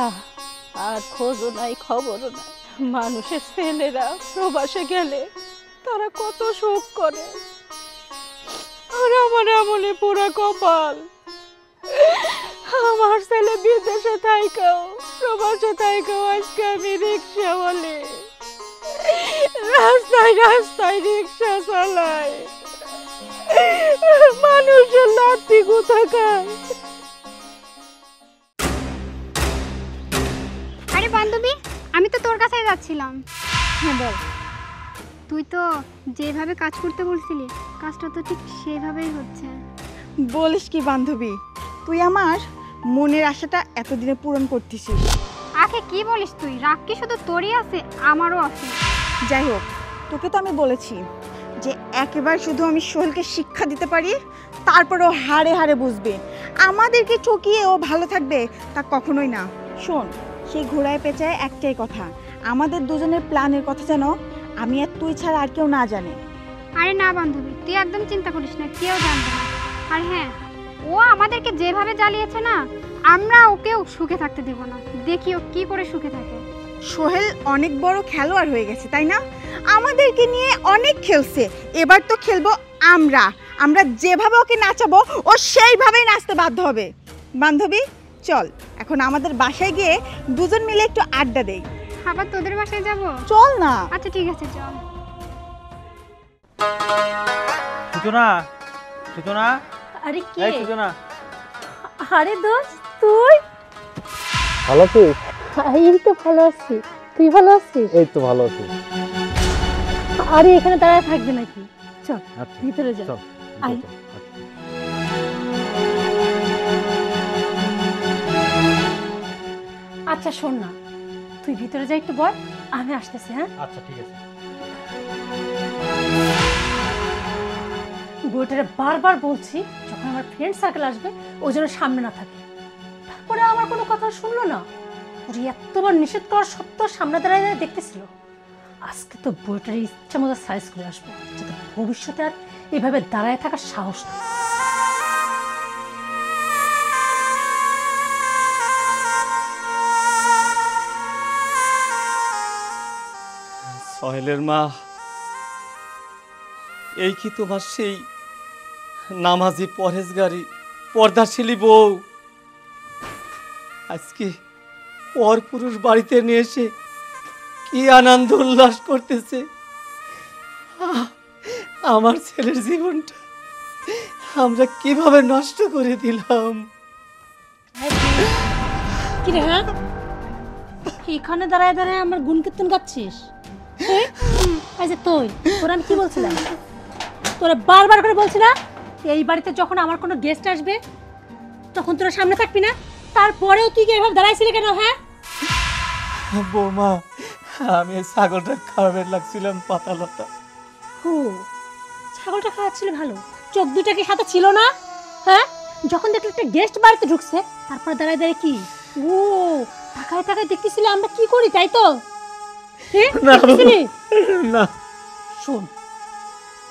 আর খোঁজও নাই, খবরও নাই। মানুষের ছেলেরা প্রবাসে গেলে তারা কত শোক করে, আর আমার এমনই পুরা কপাল। আমার ছেলে বিদেশে থাইকাও প্রবাসে থাইকাও আজকে আমি রিক্সা বলে রাস্তায় রাস্তায় রিক্সা চালাই, মানুষের লাঠি কোথাকার। আরে বান্ধবী, আমি তো তোর কাছেই যাচ্ছিলাম। হ্যাঁ বল। তুই তো যেভাবে কাজ করতে বলছিলি কাজটা তো ঠিক সেভাবেই হচ্ছে। বলিস কি বান্ধবী, তুই আমার মনের আশাটা এতদিনে পূরণ করতেছিস। আখে কি বলিস তুই? রাগ কি শুধু তোরই আছে? আমারও আছে। যাই হোক, তোকে তো আমি বলেছি যে একেবারে শুধু আমি সোহেলকে শিক্ষা দিতে পারি, তারপরে ও হাড়ে হাড়ে বুঝবে। আমাদেরকে চকিয়ে ও ভালো থাকবে তা কখনোই না। শোন, সেই ঘোড়ায় পেঁচায় একটাই কথা, আমাদের দুজনের প্ল্যানের কথা যেন আমি আর তুই ছাড়া আর কেউ না জানে। আরে না বান্ধবী, তুই একদম চিন্তা করিস না, কেউ জানবে না। আর হ্যাঁ, ও আমাদেরকে যেভাবে জ্বালিয়েছে না, আমরা ওকেও সুখে থাকতে দেব না। দেখি ও কি করে সুখে থাকে। সোহেল অনেক বড় খেলোয়াড় হয়ে গেছে, তাই না? আমাদেরকে নিয়ে অনেক খেলছে, এবার তো খেলবো আমরা। আমরা যেভাবে ওকে নাচাবো ও সেইভাবেই নাচতে বাধ্য হবে। বান্ধবী চল, এখন আমাদের বাসায় গিয়ে দুজন মিলে একটু আড্ডা দেই। আবার তোদের বাসায় যাব? চল না। আচ্ছা ঠিক আছে, চল। সূচনা, সূচনা, আরে কি? এই সূচনা। আরে দোস্ত, তুই ভালো আছিস? এই তো ভালো আছি, তুই ভালো আছিস? এই তো ভালো আছি। আরে এখানে দাঁড়ায় থাকবে নাকি? চল আচ্ছা, ভিতরে যা। চল। আয়। আচ্ছা শোন না, তুই ভিতরে যা, একটু বল, আমি আসতেছি। হ্যাঁ আচ্ছা ঠিক আছে। বইটারে বারবার বলছি যখন আমার ফ্রেন্ড সার্কেল আসবে ও যেন সামনে না থাকে, তারপরে আমার কোনো কথা শুনলো না। ওর এতবার নিষেধ করার সত্ত্বেও সামনে দাঁড়ায় দাঁড়িয়ে দেখতেছিল। আজকে তো বইটার ইচ্ছা মতো সাইজ করে আসবো, যাতে ভবিষ্যতে আর এভাবে দাঁড়ায় থাকার সাহস না। সোহেলের মা, এই কি তোমার সেই নামাজি পরহেজগারি পর্দাশীলী বউ? আজকে পর পুরুষ বাড়িতে নিয়ে এসে কি আনন্দ উল্লাস করতেছে। আমার ছেলের জীবনটা আমরা কিভাবে নষ্ট করে দিলাম। কি রে, হ্যাঁ এখানে দাঁড়ায় দাঁড়ায় আমার গুণ কীর্তন গাচ্ছিস? তোরা আমি কি বলছিলাম, তোরা বারবার করে বলছি না এই বাড়িতে যখন আমার কোনো গেস্ট আসবে তখন তোরা সামনে থাকবি না, তারপরেও তুই কি এভাবে দাঁড়াইছিলি কেন? হ্যাঁ বৌমা, আমি ছাগলটা খাওয়াবে লাগছিলাম পাতা লতা। হো, ছাগলটা খাওয়াচ্ছিল ভালো, চোখ দুটা কি সাথে ছিল না? হ্যাঁ, যখন দেখলি একটা গেস্ট বাড়িতে ঢুকছে তারপর দাঁড়ায় দাঁড়ায় কি ও তাকায় তাকায় দেখতেছিলে আমরা কি করি, তাই তো? না শোন,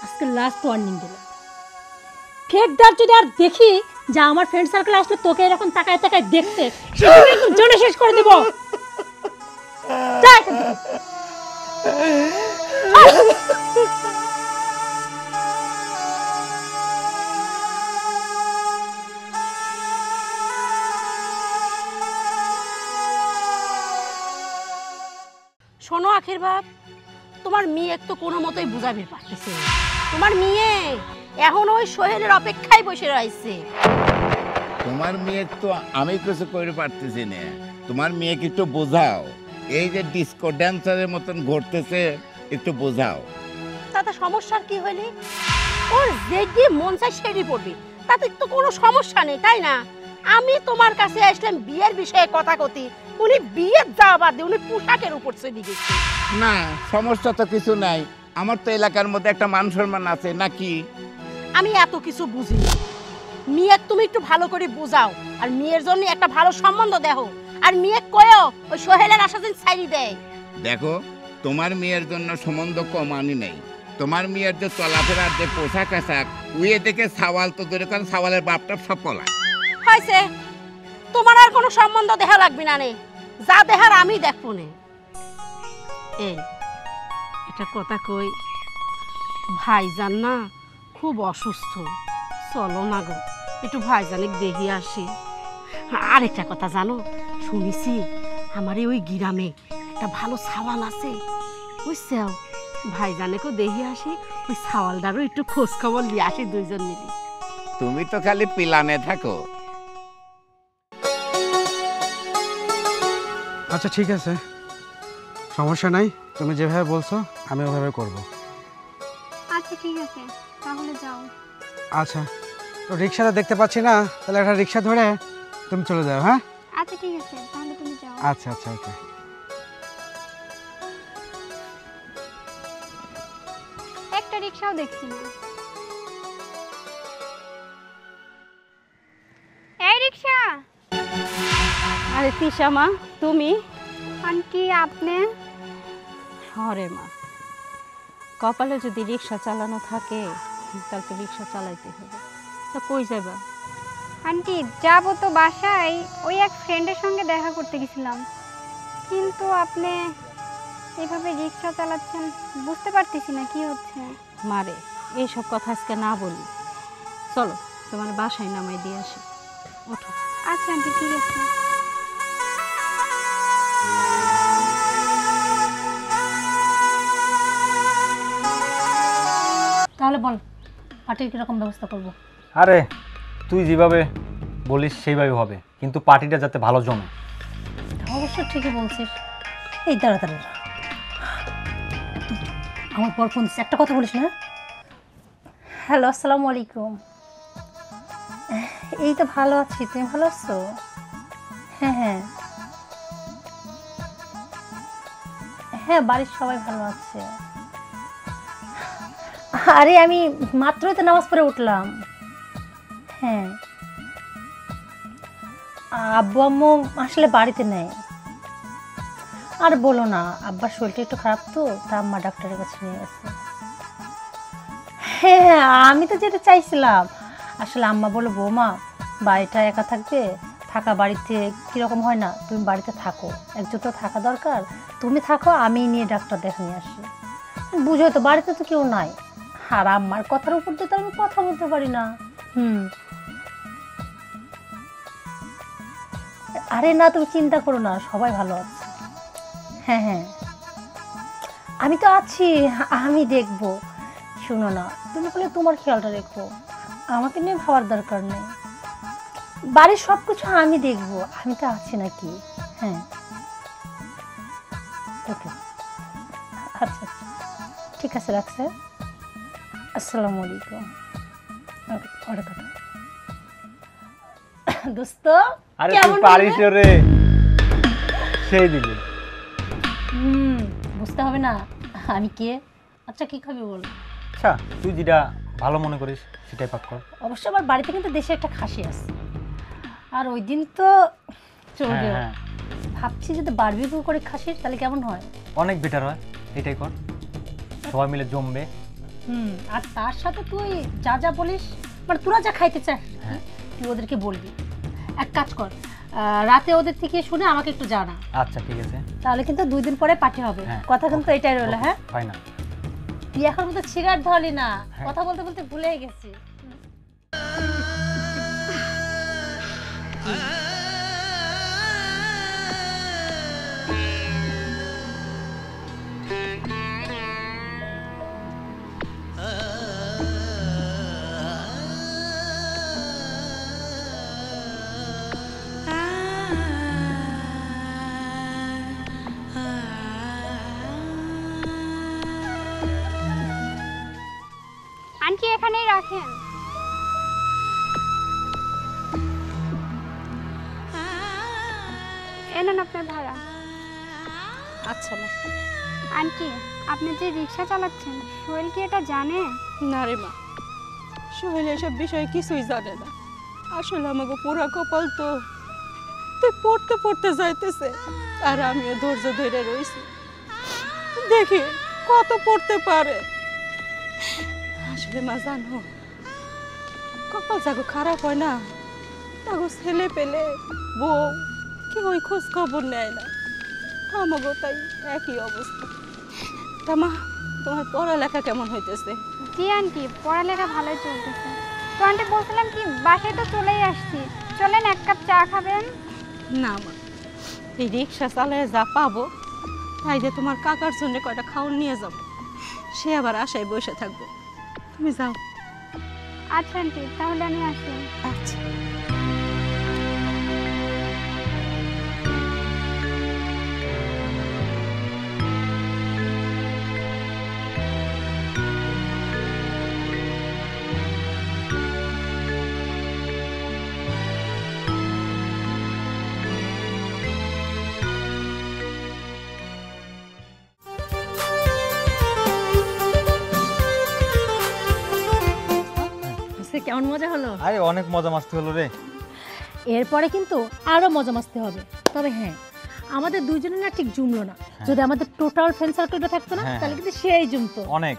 আজকে লাস্ট ওয়ার্নিং দিলাম, ফেরদার যদি আর দেখি যে আমার ফ্রেন্ড সার্কেল আসলে তোকে এরকম তাকায় তাকায় দেখতে, সেটা একটু জনে শেষ করে দেব। শোনো আখির বাপ, তোমার মেয়ে তো কোনো মতোই বুঝাবে পারতেছে না। তোমার মেয়ে এখন ওই সোহেলের অপেক্ষায় বসে রয়েছে। তোমার মেয়ে তো আমি কিছু করে পারতেছি না, তোমার মেয়েকে একটু বোঝাও। এই যে ডিস্কো ড্যান্সারের মতন ঘুরতেছে, একটু বোঝাও। তাতে সমস্যার কি হইলি? ওর যেদি মন চাই সেটি পড়বি, তাতে তো কোনো সমস্যা নেই, তাই না? আমি তোমার কাছে আসলাম বিয়ের বিষয়ে কথা কতি, উনি বিয়ের যাওয়া বাদ দিয়ে উনি পোশাকের উপর চলে গেছে। না, সমস্যা তো কিছু নাই, আমার তো এলাকার মধ্যে একটা মান সম্মান আছে নাকি? আমি এত কিছু বুঝি না, মেয়ে তুমি একটু ভালো করে বোঝাও, আর মেয়ের জন্য একটা ভালো সম্বন্ধ দেখো, আর মেয়ে কয়ও ওই সোহেলের আশা দিন ছাইরি দেয়। দেখো, তোমার মেয়ের জন্য সম্বন্ধ কম আনি নেই, তোমার মেয়ের যে চলাফেরার যে পোশাক আশাক উয়ে দেখে সাওয়াল তো দূরে, কারণ সাওয়ালের বাপটা সব পলা হয়েছে। তোমার আর কোনো সম্বন্ধ দেখা লাগবে না, নে যা দেখার আমি দেখবো নে। এই এটা কথা কই, ভাইজান না খুব অসুস্থ, চলো না গো একটু ভাইজানিক দেখি আসি। আর একটা কথা জানো, শুনেছি আমার ওই গ্রামে একটা ভালো সাওয়াল আছে, বুঝছো? ভাইজানেকেও দেখি আসি, ওই সাওয়ালদারও একটু খোঁজ খবর নিয়ে আসি দুইজন মিলে। তুমি তো খালি পিলানে থাকো। আচ্ছা ঠিক আছে, সমস্যা নাই, তুমি যেভাবে বলছো আমি ওভাবে করব। আচ্ছা ঠিক আছে, তাহলে যাও। আচ্ছা, তো রিক্সাটা দেখতে পাচ্ছি না, তাহলে একটা রিক্সা ধরে তুমি চলে যাও। হ্যাঁ আচ্ছা ঠিক আছে, তাহলে তুমি যাও। আচ্ছা আচ্ছা ওকে। একটা রিক্সাও দেখছি না। এই রিক্সা! আরে তিশা মা, তুমি? আন্টি আপনি? হরে মা, কপালে যদি রিক্সা চালানো থাকে তাহলে তো রিক্সা চালাইতে হবে। তা কই যাবা? আন্টি যাবো তো বাসায়, ওই এক ফ্রেন্ডের সঙ্গে দেখা করতে গেছিলাম, কিন্তু আপনি এইভাবে রিক্সা চালাচ্ছেন, বুঝতে পারতেছি না কি হচ্ছে। মারে, এইসব কথা আজকে না বলি, চলো তোমার বাসায় নামাই দিয়ে আসি, ওঠো। আচ্ছা আন্টি ঠিক আছে। তাহলে বল পার্টির কিরকম ব্যবস্থা করব? আরে তুই যেভাবে বলিস সেইভাবে হবে, কিন্তু পার্টিটা যাতে ভালো জমে। অবশ্য ঠিকই বলছিস। এই দাঁড়া দাঁড়া, আমার পর ফোন দিচ্ছে, একটা কথা বলিস না। হ্যালো, আসসালামু আলাইকুম। এই তো ভালো আছি, তুমি ভালো আছো? হ্যাঁ হ্যাঁ হ্যাঁ, বাড়ির সবাই ভালো আছে। আরে আমি মাত্রই তো নামাজ পড়ে উঠলাম। হ্যাঁ, আব্বু আম্মু আসলে বাড়িতে নেই। আর বলো না, আব্বার শরীরটা একটু খারাপ তো, তা আম্মা ডাক্তারের কাছে নিয়ে গেছে। হ্যাঁ, আমি তো যেতে চাইছিলাম, আসলে আম্মা বলো বৌমা বাড়িটা একা থাকবে, থাকা বাড়িতে কীরকম হয় না, তুমি বাড়িতে থাকো, একজন তো থাকা দরকার, তুমি থাকো, আমি নিয়ে ডাক্তার দেখা নিয়ে আসি। বুঝো তো, বাড়িতে তো কেউ নাই, আর আম্মার কথার উপর দিয়ে তো আমি কথা বলতে পারি না। আরে না, তুমি চিন্তা করো না, সবাই ভালো আছে। হ্যাঁ হ্যাঁ, আমি তো আছি, আমি দেখবো। শোনো না, তুমি বলে তোমার খেয়ালটা রেখো, আমাকে নিয়ে ভাবার দরকার নেই, বাড়ির সব কিছু আমি দেখবো, আমি তো আছি নাকি। হ্যাঁ ওকে, আচ্ছা আচ্ছা ঠিক আছে, রাখছে। আসসালামু আলাইকুম। দোস্ত আরে তুই পারিস রে, সেই দিকে বুঝতে হবে না আমি কে। আচ্ছা কি খাবি বল? আচ্ছা তুই যেটা ভালো মনে করিস সেটাই পাক কর। অবশ্য আমার বাড়িতে কিন্তু দেশে একটা খাসি আছে, আর ওই দিন তো চলবে। ভাবছি যদি বারবিকিউ করে খাসির তাহলে কেমন হয়? অনেক বেটার হয়, এটাই কর, সবাই মিলে জমবে। আর তার সাথে তুই যা যা বলিস, মানে তোরা যা খাইতে চাস তুই ওদেরকে বলবি। এক কাজ কর, রাতে ওদের থেকে শুনে আমাকে একটু জানা। আচ্ছা ঠিক আছে, তাহলে কিন্তু 2 দিন পরে পার্টি হবে। কথা কিন্তু এটাই রইল। হ্যাঁ ফাইনাল। তুই এখন মতো সিগারেট ধরলি না, কথা বলতে বলতে ভুলেই গেছি। আন্টি এখানেই রাখেন। এনেন আপনার ভাড়া। আচ্ছা না আন্টি, আপনি যে রিক্সা চালাচ্ছেন, সোহেল কি এটা জানে? না রে মা, সোহেল এসব বিষয়ে কিছুই জানে না। আসলে আমাকে পুরা কপাল তো পড়তে পড়তে যাইতেছে, আর আমিও ধৈর্য ধরে রয়েছি, দেখি কত পড়তে পারে। আসলে মা জানো, কপাল যাগো খারাপ হয় না, তাগো ছেলে পেলে বউ কেউই খোঁজ খবর নেয় না, আমাগো তাই একই অবস্থা। তা মা, তোমার পড়ালেখা কেমন হইতেছে? জি আন্টি, পড়ালেখা ভালোই চলতেছে। তো আন্টি বলছিলাম কি, বাসায় তো চলেই আসছি, চলেন 1 কাপ চা খাবেন? না মা, এই রিক্সা চালায় যা পাবো তাই যে তোমার কাকার জন্য কয়টা খাওয়ার নিয়ে যাব, সে আবার আশায় বসে থাকবো। তুমি যাও। আচ্ছা আন্টি, তাহলে আমি আসি। আচ্ছা। কেমন মজা হলো? আরে অনেক মজা মাস্তি হলো রে। এরপরে কিন্তু আরো মজা মাস্তি হবে। তবে হ্যাঁ, আমাদের দুইজনের না ঠিক জমলো না। যদি আমাদের টোটাল ফ্রেন্ড সার্কেলটা থাকতো না, তাহলে কিন্তু সেই জমতো অনেক।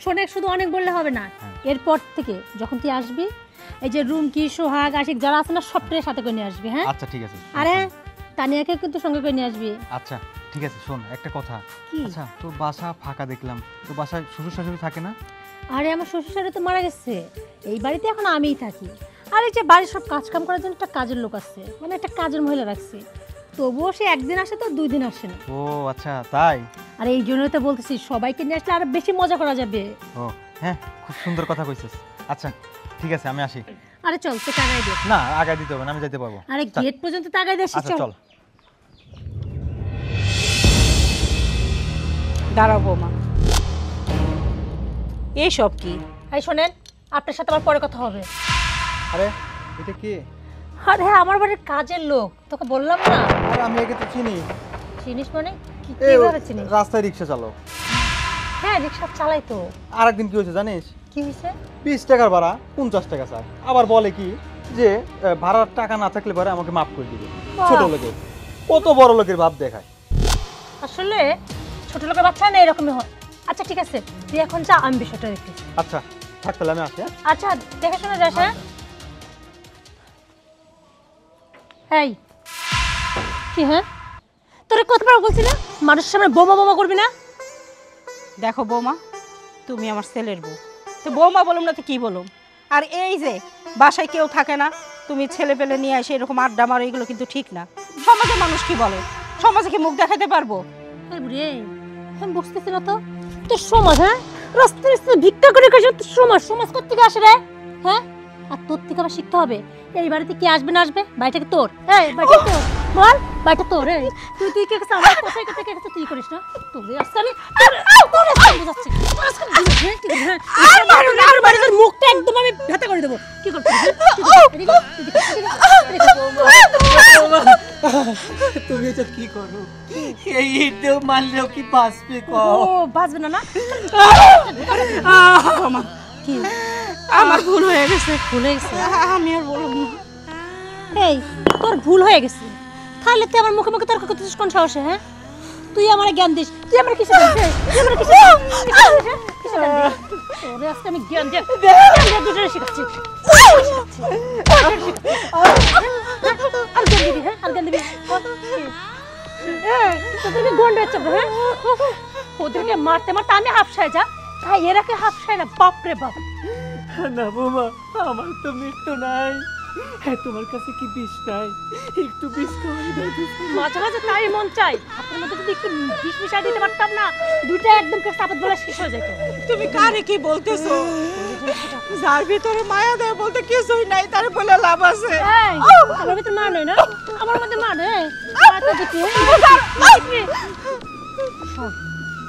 শোনেক, শুধু অনেক বললে হবে না। এরপর থেকে যখন তুই আসবি, এই যে রুমকি, সোহাগ, আশিক যারা আছে না, সবটাই সাথে করে নিয়ে আসবি। হ্যাঁ আচ্ছা ঠিক আছে। আরে তানিয়াকে কিন্তু সঙ্গে করে নিয়ে আসবি। আচ্ছা ঠিক আছে। শোন একটা কথা, কি? আচ্ছা তোর বাসা ফাঁকা দেখলাম, তোর বাসায় শ্বশুর শাশুড়ি থাকে না? আরে আমার শ্বশুর শাশুড়ি তো মারা গেছে, এই বাড়িতে এখন আমিই থাকি। আর এই যে বাড়ির সব কাজ কাম করার জন্য একটা কাজের লোক আছে, মানে একটা কাজের মহিলা রাখছি, তবুও সে একদিন আসে তো 2 দিন আসে না। ও আচ্ছা তাই। আর এই জন্যই তো বলতেছি, সবাইকে নিয়ে আসলে আরো বেশি মজা করা যাবে। ও হ্যাঁ, খুব সুন্দর কথা কইছিস। আচ্ছা ঠিক আছে, আমি আসি। আরে চল, তো টাকাই দে। না আগায় দিতে হবে না, আমি যেতে পারবো। আরে গেট পর্যন্ত টাকাই দে। আচ্ছা চল। দাঁড়াও বৌমা, এসব কি? এই শোনেন, আপনার সাথে আমার পরে কথা হবে। আরে এটা কি? আরে হ্যাঁ, আমার বাড়ির কাজের লোক, তোকে বললাম না। আরে আমি একে তো চিনি। চিনিস মানে? কিভাবে চিনিস? রাস্তায় রিক্সা চালাও। হ্যাঁ রিক্সা চালাই তো। আরেকদিন কি হয়েছে জানিস? কি হয়েছে? 20 টাকার ভাড়া 50 টাকা চায়, আবার বলে কি যে ভাড়ার টাকা না থাকলে পরে আমাকে মাফ করে দিবে। ছোট লোকের, কত বড় লোকের ভাব দেখায়। আসলে ছোট লোকের বাচ্চা না এরকমই হয়। আচ্ছা ঠিক আছে, তুই এখন যা, আমি বিষয়টা দেখি। আচ্ছা থাক তাহলে, আমি আসি। আচ্ছা দেখে শুনে যাস। হ্যাঁ এই কি? হ্যাঁ তোরে কতবার বলছি না মানুষের সামনে বোমা বোমা করবি না? দেখো বৌমা, তুমি আমার ছেলের বউ, তো বৌমা বলুম না তো কি বলুম। আর এই যে বাসায় কেউ থাকে না, তুমি ছেলে পেলে নিয়ে এসে এরকম আড্ডা মারো, এগুলো কিন্তু ঠিক না। সমাজের মানুষ কি বলে, সমাজে কি মুখ দেখাতে পারবো? রে আমি বুঝতেছি না তো, তোর সমাজ, হ্যাঁ রাস্তায় রাস্তায় ভিক্ষা করে খাস, তোর সমাজ, সমাজ কোত্থেকে আসে রে? হ্যাঁ, আর তোর থেকে আবার শিখতে হবে এই বাড়িতে কে আসবে না আসবে। বাড়িটাকে তোর, এই বাড়িটা তোর, বল বাড়িটা তোর। এই তুই কে কাছে আমার কোথায় কোথায় কে কাছে তুই করিস না? তোর আজকে আমি তোর বুঝাচ্ছি, আর মারো না, আর বাড়ির মুখটা একদম আমি ভেতা করে দেবো। কি করছিস? তুমি এটা কি করো? এই ইটেও মারলেও কি বাঁচবে? ও বাঁচবে না না? কি আমার ভুল হয়ে গেছে। ভুল হয়ে গেছে? আমি আর বলবো না। এই তোর ভুল হয়ে গেছে, তাহলে তুই আমার মুখে মুখে তর্ক করতেছিস কোন সাহসে? হ্যাঁ, তুই আমার জ্ঞান দিস, তুই আমার কিছু দিস, তুই আমার কিছু ওরে আজকে আমি জ্ঞান দিয়ে দুটো শেখাচ্ছি। আর জ্ঞান দিবি? হ্যাঁ, আর জ্ঞান দিবি? তোদেরকে গন্ড হচ্ছে, হ্যাঁ ওদেরকে মারতে মারতে আমি হাফসায় যা, তাই এরাকে হাফসায় না। বাপ রে বাপ। না বৌমা, আমার তো মৃত্যু নাই। হ্যাঁ, তোমার কাছে কি বিষ নাই? একটু বিষ খাওয়াই দাও। মাঝে মাঝে তাই মন চাই, আপনার মধ্যে যদি একটু বিষ মিশাই দিতে পারতাম না, দুটো একদম চাপাত বলা শেষ হয়ে যেত। তুমি কারে কি বলতেছো? যার ভিতরে মায়া দেয় বলতে কিছুই নাই, তার বলে লাভ আছে? আমার ভিতরে মা নয় না, আমার মধ্যে মা নেই।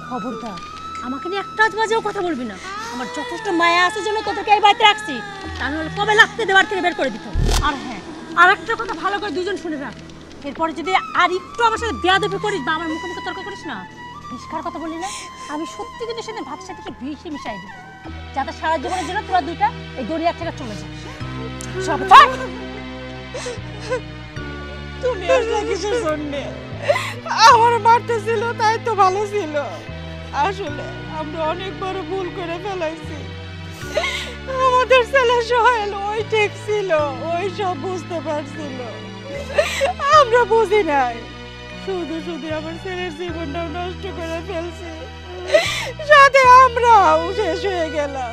খবরদার আমাকে নিয়ে একটা বাজেও কথা বলবি না। আমার যথেষ্ট মায়া আছে জন্য তোদেরকে এই বাড়িতে রাখছি, তা নাহলে কবে লাগতে দেওয়ার থেকে বের করে দিত। আর হ্যাঁ, আর একটা কথা ভালো করে দুজন শুনে রাখ, এরপরে যদি আর একটু আমার সাথে বেয়াদবি করিস বা আমার মুখে মুখে তর্ক করিস না, বিষ্কার কথা বলি না, আমি সত্যি কিন্তু সেদিন ভাতের সাথে কি বিষে মিশাই দিই, যাতে সারা জীবনের জন্য তোরা দুইটা এই দরিয়া থেকে চলে যাস। সব তুমি আসলে কিসের জন্যে? আমার মারতেছিল তাই তো ভালো ছিল। আসলে আমরা অনেক বড় ভুল করে ফেলাইছি। আমাদের ছেলে সোহেল ওই ঠিক ছিল, ওই সব বুঝতে পারছিল, আমরা বুঝি নাই। শুধু শুধু আমার ছেলের জীবনটাও নষ্ট করে ফেলছি, সাথে আমরাও শেষ হয়ে গেলাম।